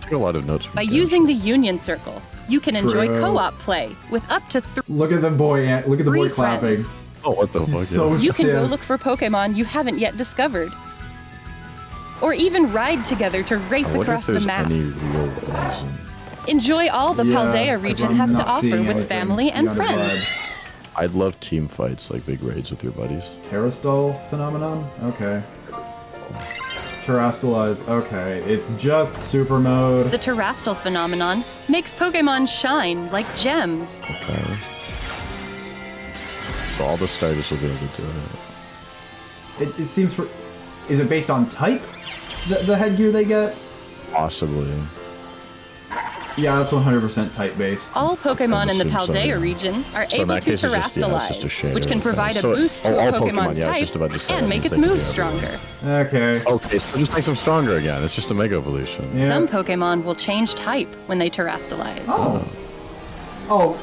Took a lot of notes from By using the Union Circle, you can enjoy co-op play with up to 3 Look at the boy. Look at the boy clapping. friends. Oh, what the fuck? So You can go stiff. look for Pokemon you haven't yet discovered. Or even ride together to race I wonder across if the there's map. any real reason. Enjoy all the Paldea region I'm has to not offer seeing with anything. family and You got a friends. vibe. I'd love team fights, like big raids with your buddies. Terastal phenomenon? Okay. Terastalize. Okay. It's just super mode. The Terastal phenomenon makes Pokemon shine like gems. Okay. So all the starters will be able to do it. It seems for... Is it based on type? The headgear they get? Possibly. Yeah, that's 100% type-based. All Pokemon in the assume so, Paldea yeah. region are So in able that to case, it's just a Terastalize, share, which can provide so a boost to all a Pokemon's Pokemon, I was type just about to say, and I make didn't its think moves they stronger. Okay. Okay, so just makes them stronger again. It's just a Mega Evolution. Yeah. Some Pokemon will change type when they Terastalize. Oh,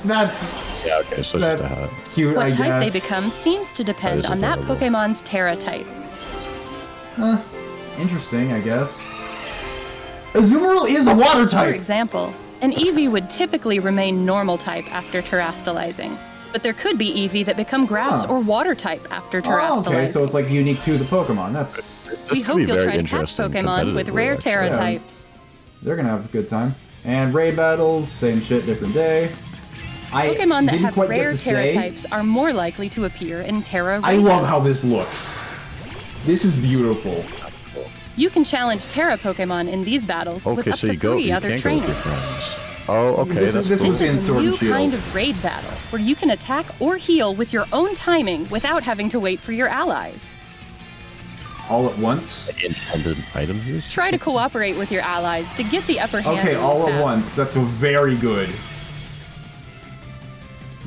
that's Yeah, okay, so it's just a hat. cute, What I type guess. they become seems to depend is on that adorable. Pokemon's Terra type. Interesting, I guess. Azumarill is a water For type! example, an Eevee would typically remain normal type after Terastalizing, but there could be Eevee that become grass or water type after Terastalizing. Okay, so it's like unique to the Pokemon. That's... We could hope be you'll very try to catch interesting Pokemon with rare competitively, Terra actually. types. They're gonna have a good time. And raid battles, same shit, different day. Pokemon that didn't have quite get rare to Terra say- types are more likely to appear in Terra I Raid love how battles. this looks. This is beautiful. You can challenge Terra Pokemon in these battles with Okay, up so to you go. 3 You other can't go with trainers. your friends. Oh, okay, This that's is- cool. this This in is a Sword and new Shield. kind of raid battle where you can attack or heal with your own timing without having to wait for your allies. All at once? Intended item use? Try to cooperate with your allies to get the upper hand. Okay, in all this at battle. once. That's very good.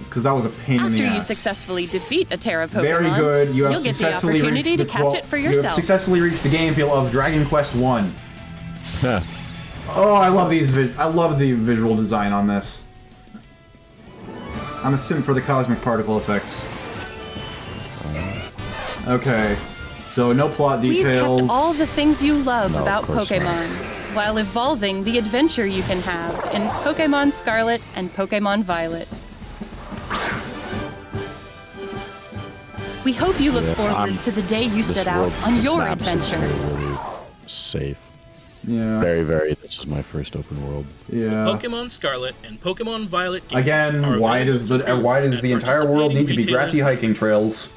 Because that was a pain in After the you ass. successfully defeat a Terra Pokemon, Very good. You have you'll get the successfully opportunity reached to the catch it for You have yourself. successfully reached the game feel of Dragon Quest 1. Huh. Oh, I love these. I love the visual design on this. I'm a simp for the cosmic particle effects. Okay, so no plot We've details. kept all the things you love No, of about course Pokemon, while evolving the adventure you can have in Pokemon Scarlet and Pokemon Violet. We hope you look forward to the day you set out on your adventure. Really safe. Yeah. Very, very. This is my first open world. Yeah. Pokemon Scarlet and Pokemon Violet games Again, are why available does to the pre-order at entire world need to be participating grassy retailers. hiking trails?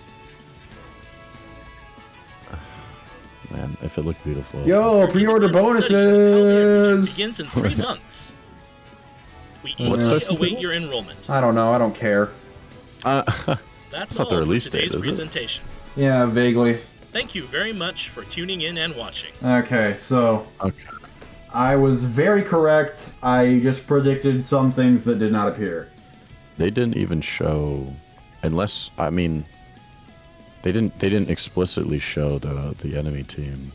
Man, if it looked beautiful. Yo, pre-order Independent study of Paldea region bonuses. begins in 3 months. We What eagerly starts in 3 await months? your enrollment. I don't know. I don't care. That's not all the for release today's date, is it? presentation. Yeah, vaguely. Thank you very much for tuning in and watching. Okay, so Okay. I was very correct. I just predicted some things that did not appear. They didn't even show, unless I mean, they didn't explicitly show the enemy team.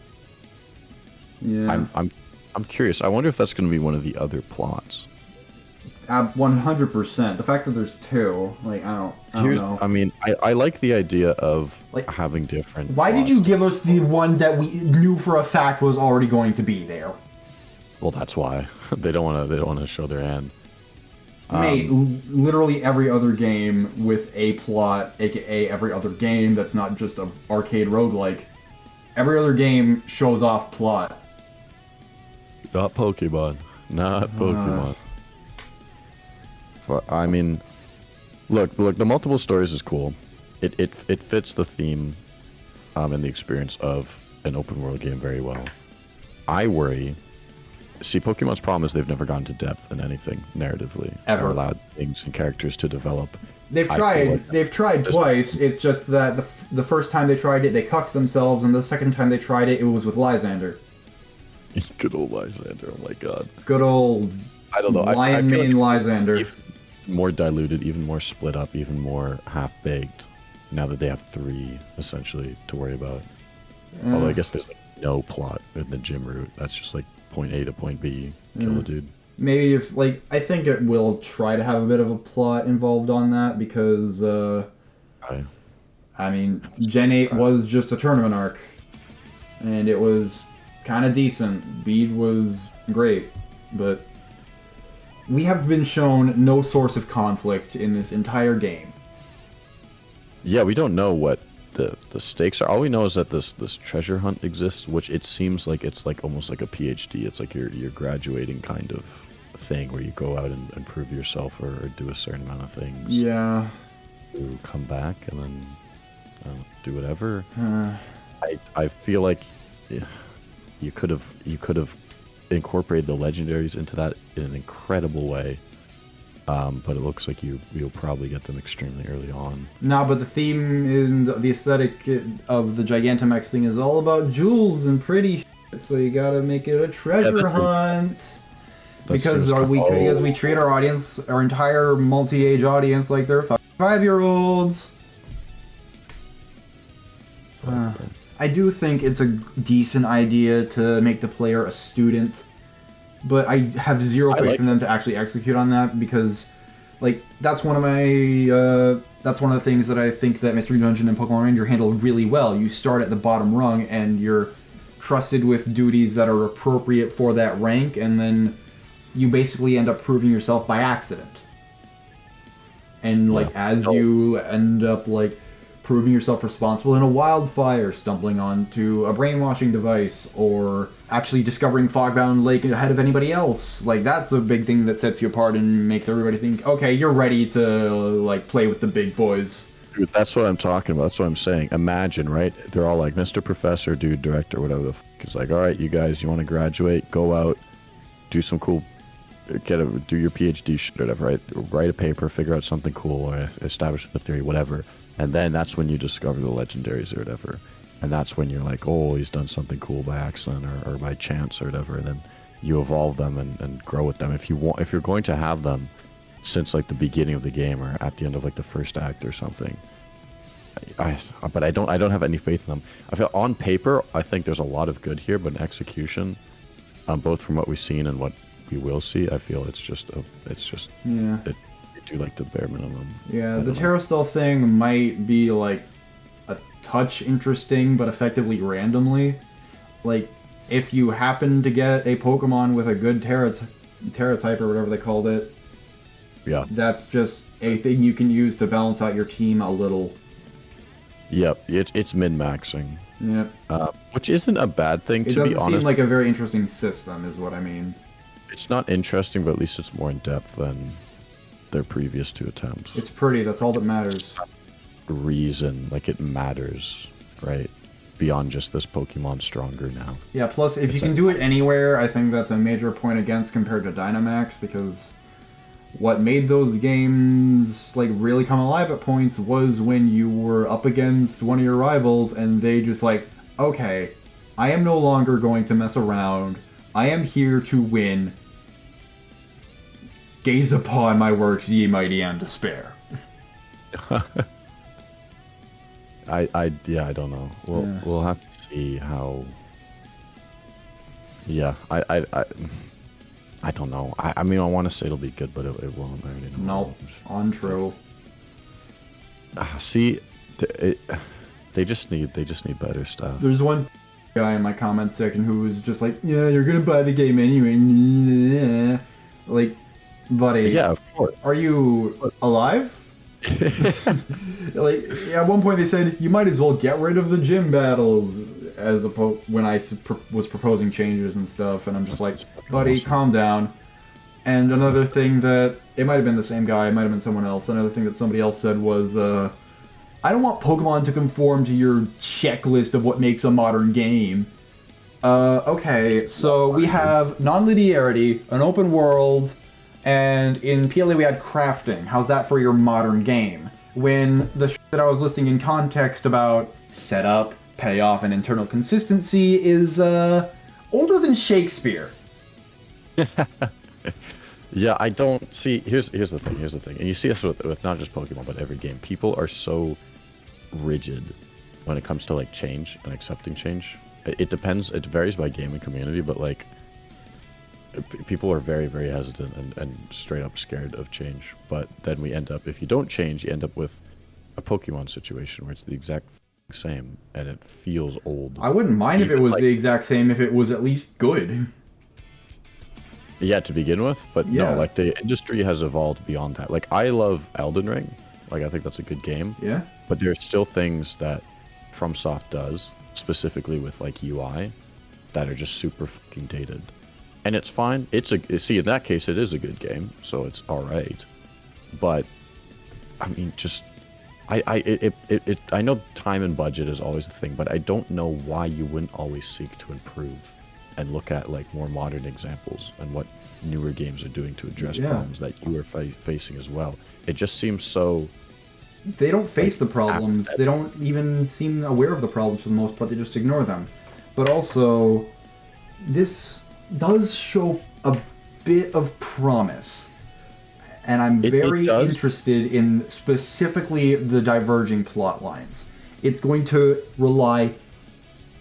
Yeah. I'm curious. I wonder if that's going to be one of the other plots. 100%. The fact that there's 2, like, I don't know. I mean, I like the idea of Like, having different. Why did you plots. give us the one that we knew for a fact was already going to be there? Well, that's why they don't want to show their hand. Mate, literally every other game with a plot, aka every other game that's not just a arcade roguelike, every other game shows off plot. Not Pokemon. Not Pokemon. I mean, look. The multiple stories is cool. It fits the theme, and the experience of an open world game very well. I worry. See, Pokemon's problem is they've never gone to depth in anything narratively. Ever. Or allowed things and characters to develop. They've I feel tried. like They've tried twice. It's just that the first time they tried it, they cucked themselves, and the second time they tried it, it was with Lysander. Good old Lysander. Oh my god. Good old I don't know. I lion feel like mane it's Lysander. even more diluted, even more split up, even more half baked. Now that they have 3 essentially to worry about. Although I guess there's like no plot in the gym route. That's just like point A to point B. Kill a dude. Maybe if, like, I think it will try to have a bit of a plot involved on that because, I mean, Gen 8 was just a tournament arc, and it was kind of decent. Bead was great, but we have been shown no source of conflict in this entire game. Yeah, we don't know what the stakes are. All we know is that this treasure hunt exists, which it seems like it's like almost like a PhD. It's like your graduating kind of thing where you go out and prove yourself or do a certain amount of things. Yeah. You come back and then do whatever. I feel like you could have incorporated the legendaries into that in an incredible way. But it looks like you'll probably get them extremely early on. Nah, but the theme and the aesthetic of the Gigantamax thing is all about jewels and pretty shit, so you gotta make it a treasure hunt. Because we treat our audience, our entire multi-age audience, like they're 5-year-olds. I do think it's a decent idea to make the player a student, but I have zero faith in them to actually execute on that, because, like, that's one of the things that I think that Mystery Dungeon and Pokemon Ranger handled really well. You start at the bottom rung, and you're trusted with duties that are appropriate for that rank, and then you basically end up proving yourself by accident. And, like, as you end up, like, proving yourself responsible in a wildfire, stumbling onto a brainwashing device, or actually discovering Fogbound Lake ahead of anybody else. Like, that's a big thing that sets you apart and makes everybody think, okay, you're ready to, like, play with the big boys. Dude, that's what I'm talking about. That's what I'm saying. Imagine, right? They're all like, Mr. Professor, dude, director, whatever the f***. It's like, all right, you guys, you want to graduate? Go out, do some cool... do your PhD shit, whatever, right? Write a paper, figure out something cool, or establish a theory, whatever. And then that's when you discover the legendaries or whatever. And that's when you're like, oh, he's done something cool by accident or by chance or whatever. And then you evolve them and grow with them. If you're going to have them since like the beginning of the game or at the end of like the first act or something. But I don't have any faith in them. I feel on paper, I think there's a lot of good here, but in execution, both from what we've seen and what we will see, I feel it's just yeah. Do like the bare minimum. Yeah, the Terastal thing might be like a touch interesting, but effectively randomly. Like, if you happen to get a Pokemon with a good Terra type or whatever they called it, yeah, that's just a thing you can use to balance out your team a little. Yep, it's min-maxing. Yep. Which isn't a bad thing, to be honest. It doesn't seem like a very interesting system, is what I mean. It's not interesting, but at least it's more in-depth than their previous two attempts. It's pretty, that's all that matters. Reason, like it matters, right? Beyond just this Pokemon stronger now. Yeah, plus if you can do it anywhere, I think that's a major point against compared to Dynamax, because what made those games like really come alive at points was when you were up against one of your rivals and they just like, okay, I am no longer going to mess around. I am here to win. Gaze upon my works, ye mighty, and despair. I don't know. We'll have to see how. Yeah, I don't know. I mean, I want to say it'll be good, but it won't. I really don't know. Nope, untrue. See, they just need better stuff. There's one guy in my comment section who was just like, "Yeah, you're gonna buy the game anyway." Like, buddy. Yeah, of course. Are you alive? Like, at one point they said you might as well get rid of the gym battles when I was proposing changes and stuff, and I'm just like, buddy, calm down. And another thing that, it might have been the same guy, it might have been someone else, another thing that somebody else said was, I don't want Pokemon to conform to your checklist of what makes a modern game. Okay, so we have non-linearity, an open world, and in PLA we had crafting. How's that for your modern game? When the shit that I was listing in context about setup, payoff, and internal consistency is older than Shakespeare. Yeah, I don't see. Here's the thing, and you see this with not just Pokemon but every game. People are so rigid when it comes to like change and accepting change. It depends. It varies by game and community, but like people are very, very hesitant and straight up scared of change. But then we end up, if you don't change, you end up with a Pokemon situation where it's the exact same and it feels old. I wouldn't mind if it was the exact same if it was at least good. Yeah, to begin with, but no, like the industry has evolved beyond that. Like I love Elden Ring. Like I think that's a good game. Yeah. But there's still things that FromSoft does, specifically with like UI, that are just super fucking dated. And it's fine. See, in that case, it is a good game, so it's all right. But I mean, just I know time and budget is always the thing, but I don't know why you wouldn't always seek to improve and look at like more modern examples and what newer games are doing to address problems that you are facing as well. It just seems so. They don't face the problems. They don't even seem aware of the problems for the most part. They just ignore them. But also, this does show a bit of promise. And I'm very interested in specifically the diverging plot lines. It's going to rely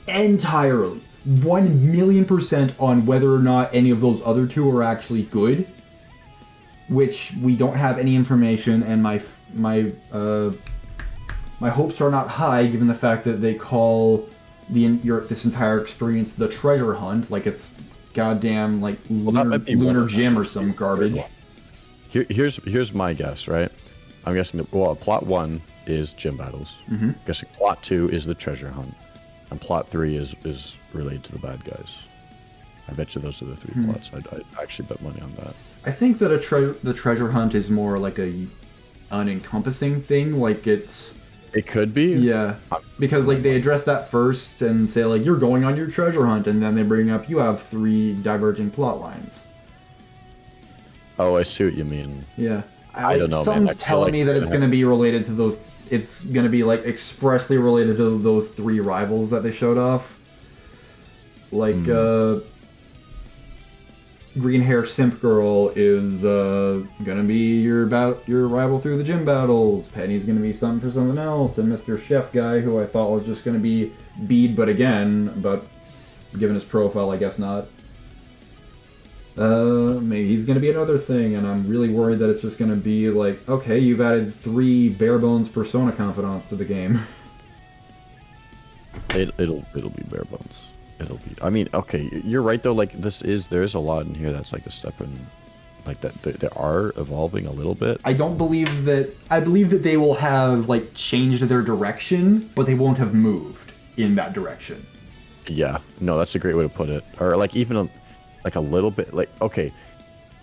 entirely, 1,000,000% on whether or not any of those other two are actually good, which we don't have any information, and my hopes are not high given the fact that they call this entire experience the treasure hunt, like it's goddamn like lunar gym or some garbage. Here's my guess, right? I'm guessing that plot 1 is gym battles. Mm-hmm. I'm guessing plot 2 is the treasure hunt, and plot 3 is related to the bad guys. I bet you those are the 3 plots. I'd actually bet money on that. I think that the treasure hunt is more like an encompassing thing. Like it could be. Yeah, because like they address that first and say like you're going on your treasure hunt, and then they bring up you have 3 diverging plot lines. Oh, I see what you mean. Yeah. I don't know, Someone's telling me that it's going to be related to those. It's going to be like expressly related to those 3 rivals that they showed off. Like, green hair simp girl is going to be your rival through the gym battles. Penny's going to be something for something else, and Mr. Chef guy, who I thought was just going to be Bede, but given his profile, I guess not. Maybe he's going to be another thing, and I'm really worried that it's just going to be like, okay, you've added 3 bare bones Persona confidants to the game. It'll be bare bones. It'll be. I mean, okay, you're right though. Like there's a lot in here that's like a step in, like that. They are evolving a little bit. I believe that they will have like changed their direction, but they won't have moved in that direction. Yeah, no, that's a great way to put it. Or like even like a little bit, like, okay,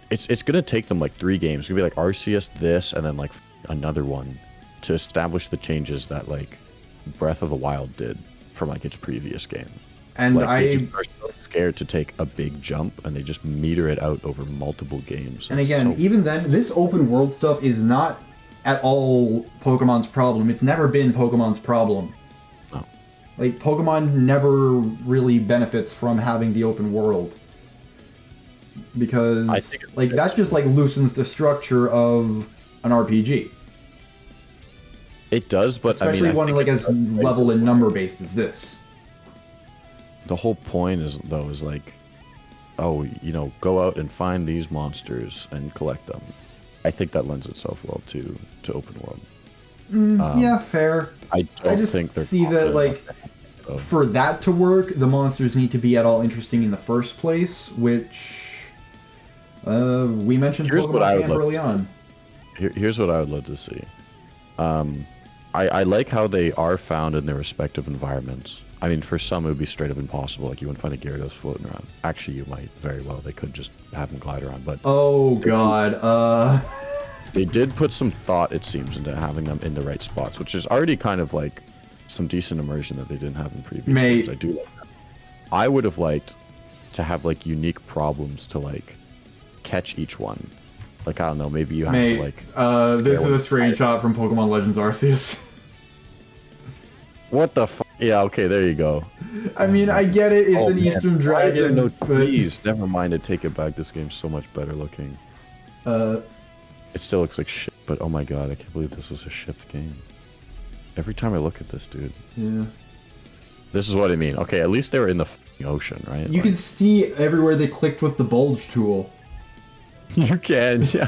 it's gonna take them like 3 games. It's gonna be like Arceus, this, and then like another one to establish the changes that like Breath of the Wild did from like its previous game. And like, they just are so scared to take a big jump, and they just meter it out over multiple games. And again, even then, this open world stuff is not at all Pokemon's problem. It's never been Pokemon's problem. No. Like, Pokemon never really benefits from having the open world. Because, like, that just, like, loosens the structure of an RPG. It does, but especially I mean, one, like, as level and number-based as this. The whole point is like, oh, you know, go out and find these monsters and collect them. I think that lends itself well to open world. Yeah, fair. I just think they're see that like for that to work, the monsters need to be at all interesting in the first place, which we mentioned Pokemon Camp early on. Here's what I would love to see. I like how they are found in their respective environments. I mean, for some, it would be straight up impossible. Like, you wouldn't find a Gyarados floating around. Actually, you might, very well. They could just have him glide around, but... Oh, God, They did put some thought, it seems, into having them in the right spots, which is already kind of, like, some decent immersion that they didn't have in previous games. I do like that. I would have liked to have, like, unique problems to, like, catch each one. Like, I don't know, maybe you have to, like... this is a screenshot from Pokemon Legends Arceus. What the fuck? Yeah, okay, there you go. I mean, I get it. It's an Eastern Dragon. Why is there no trees? Never mind. I take it back. This game's so much better looking. It still looks like shit, but oh my god, I can't believe this was a shipped game. Every time I look at this, dude. Yeah. This is what I mean. Okay, at least they were in the ocean, right? You can see everywhere they clicked with the bulge tool. You can, yeah.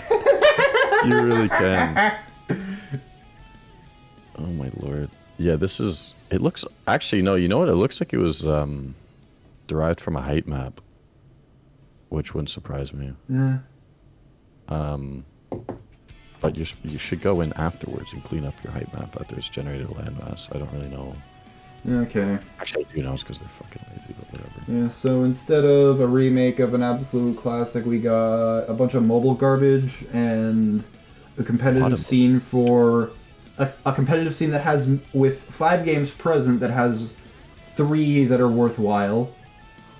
You really can. Oh my lord. Yeah, this is... It looks... Actually, no, you know what? It looks like it was derived from a height map. Which wouldn't surprise me. Yeah. But you should go in afterwards and clean up your height map after it's generated a landmass. I don't really know. Okay. Actually, I do know it's because they're fucking lazy, but whatever. Yeah, so instead of a remake of an absolute classic, we got a bunch of mobile garbage and a competitive scene for... A competitive scene that has, with 5 games present, that has 3 that are worthwhile.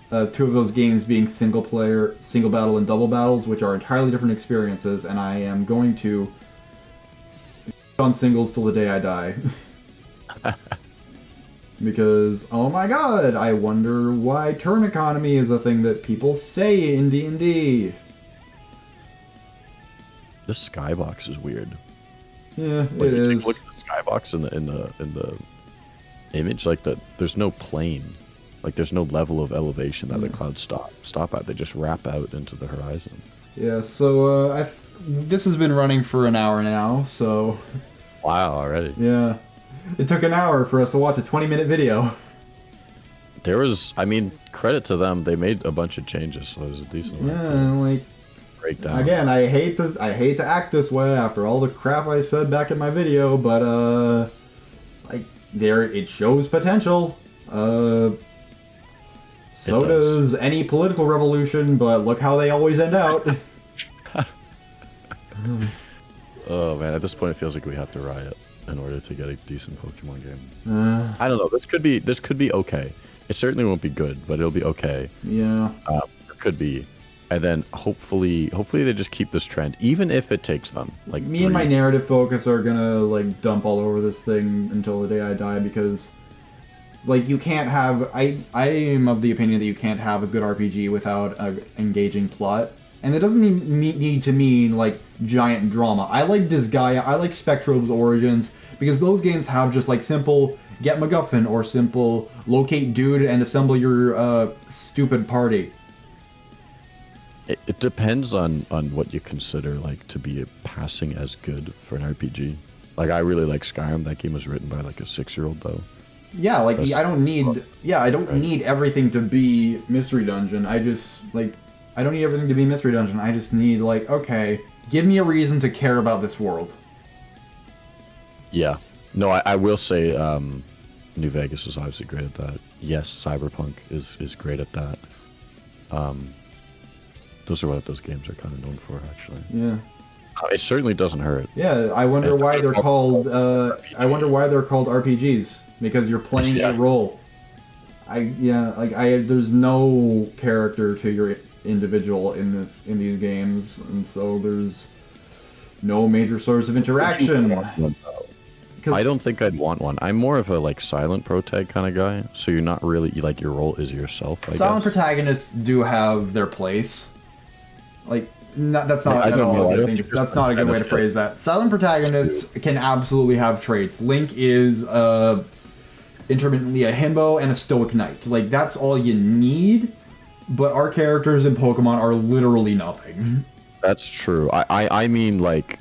2 of those games being single player, single battle, and double battles, which are entirely different experiences, and I am going to on singles till the day I die. Because, oh my god, I wonder why turn economy is a thing that people say in D&D. This skybox is weird. Yeah, like, it is. Take a look at the skybox in the image. Like there's no plane. Like there's no level of elevation that the clouds stop at. They just wrap out into the horizon. Yeah. So this has been running for an hour now. So. Wow! Already. Yeah. It took an hour for us to watch a 20-minute video. There was, I mean, credit to them. They made a bunch of changes, so it was a decent one to like break down. Again, I hate this. I hate to act this way after all the crap I said back in my video, but like it shows potential. So does any political revolution, but look how they always end out. Oh man, at this point it feels like we have to riot in order to get a decent Pokemon game. I don't know. This could be okay. It certainly won't be good, but it'll be okay. Yeah. It could be. And then hopefully they just keep this trend, even if it takes them like me and my narrative focus are gonna like dump all over this thing until the day I die, because like you can't have I am of the opinion that you can't have a good RPG without an engaging plot. And it doesn't need to mean, like, giant drama. I like Disgaea, I like Spectro's Origins, because those games have just, like, simple get MacGuffin or simple locate dude and assemble your stupid party. It depends on what you consider, like, to be passing as good for an RPG. Like, I really like Skyrim. That game was written by, like, a 6-year-old, though. Yeah, like, I don't need everything to be Mystery Dungeon. I don't need everything to be Mystery Dungeon. I just need, like, okay, give me a reason to care about this world. Yeah. No, I will say New Vegas is obviously great at that. Yes, Cyberpunk is great at that. Those are what those games are kind of known for, actually. Yeah. It certainly doesn't hurt. Yeah, I wonder why they're called RPGs, because you're playing a role. There's no character to your individual in these games, and so there's no major source of interaction. I don't think I'd want one. I'm more of a like silent protag kind of guy, so you're not really like your role is yourself. Silent protagonists do have their place. Like that's not at all a good thing. That's not a good way to phrase that. Silent protagonists can absolutely have traits. Link is intermittently a himbo and a stoic knight. Like that's all you need. But our characters in Pokemon are literally nothing. That's true. I mean like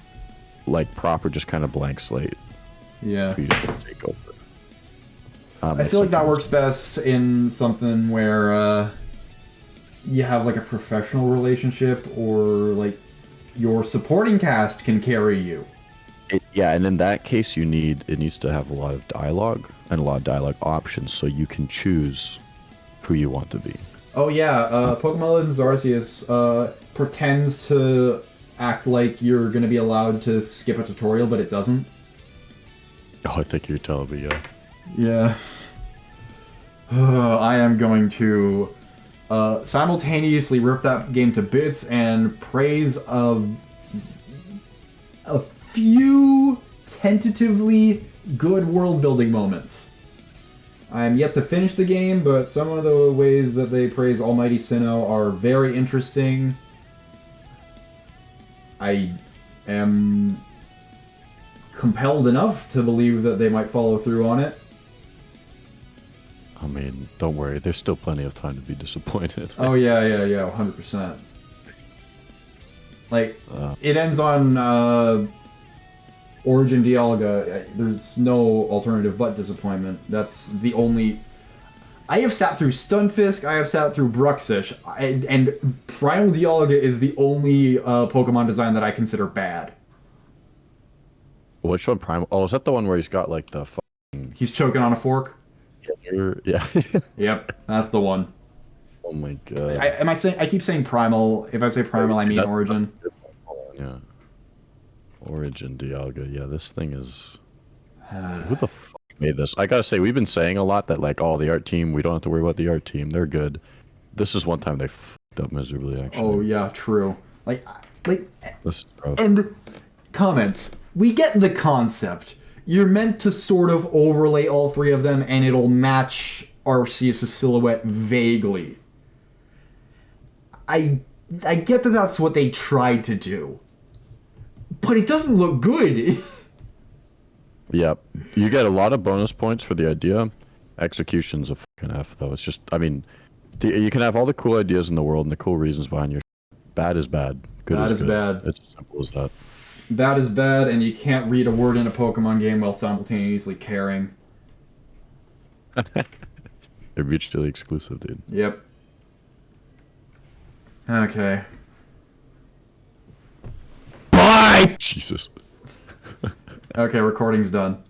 proper just kind of blank slate. Yeah. For you to take over. I feel like that works best in something where you have like a professional relationship, or like your supporting cast can carry you. And in that case it needs to have a lot of dialogue and a lot of dialogue options, so you can choose who you want to be. Oh yeah, Pokemon Legends Arceus pretends to act like you're going to be allowed to skip a tutorial, but it doesn't. Oh, I think you're telling me, yeah. Yeah. I am going to simultaneously rip that game to bits and praise a few tentatively good world-building moments. I am yet to finish the game, but some of the ways that they praise Almighty Sinnoh are very interesting. I am compelled enough to believe that they might follow through on it. I mean, don't worry, there's still plenty of time to be disappointed. Oh yeah, 100%. Like, it ends on Origin Dialga, there's no alternative but disappointment. That's the only... I have sat through Stunfisk, I have sat through Bruxish, and Primal Dialga is the only Pokemon design that I consider bad. Which one, Primal? Oh, is that the one where he's got, like, the fucking... He's choking on a fork? Yeah. Yep, that's the one. Oh my god. I keep saying Primal. If I say Primal, I mean Origin. Yeah. Origin Dialga. Yeah, this thing is... Who the fuck made this? I gotta say, we've been saying a lot that, like, oh, the art team, we don't have to worry about the art team. They're good. This is one time they fucked up miserably, actually. Oh, yeah, true. Like, this is rough. And comments. We get the concept. You're meant to sort of overlay all three of them, and it'll match Arceus' silhouette vaguely. I get that that's what they tried to do. But it doesn't look good. Yeah, you get a lot of bonus points for the idea. Execution's a fucking F, though. It's just, I mean, you can have all the cool ideas in the world and the cool reasons behind your bad is bad. Good is good. Bad. It's as simple as that. Bad is bad, and you can't read a word in a Pokemon game while simultaneously caring. They're mutually exclusive, dude. Yep. Okay. Bye! Jesus. Okay, recording's done.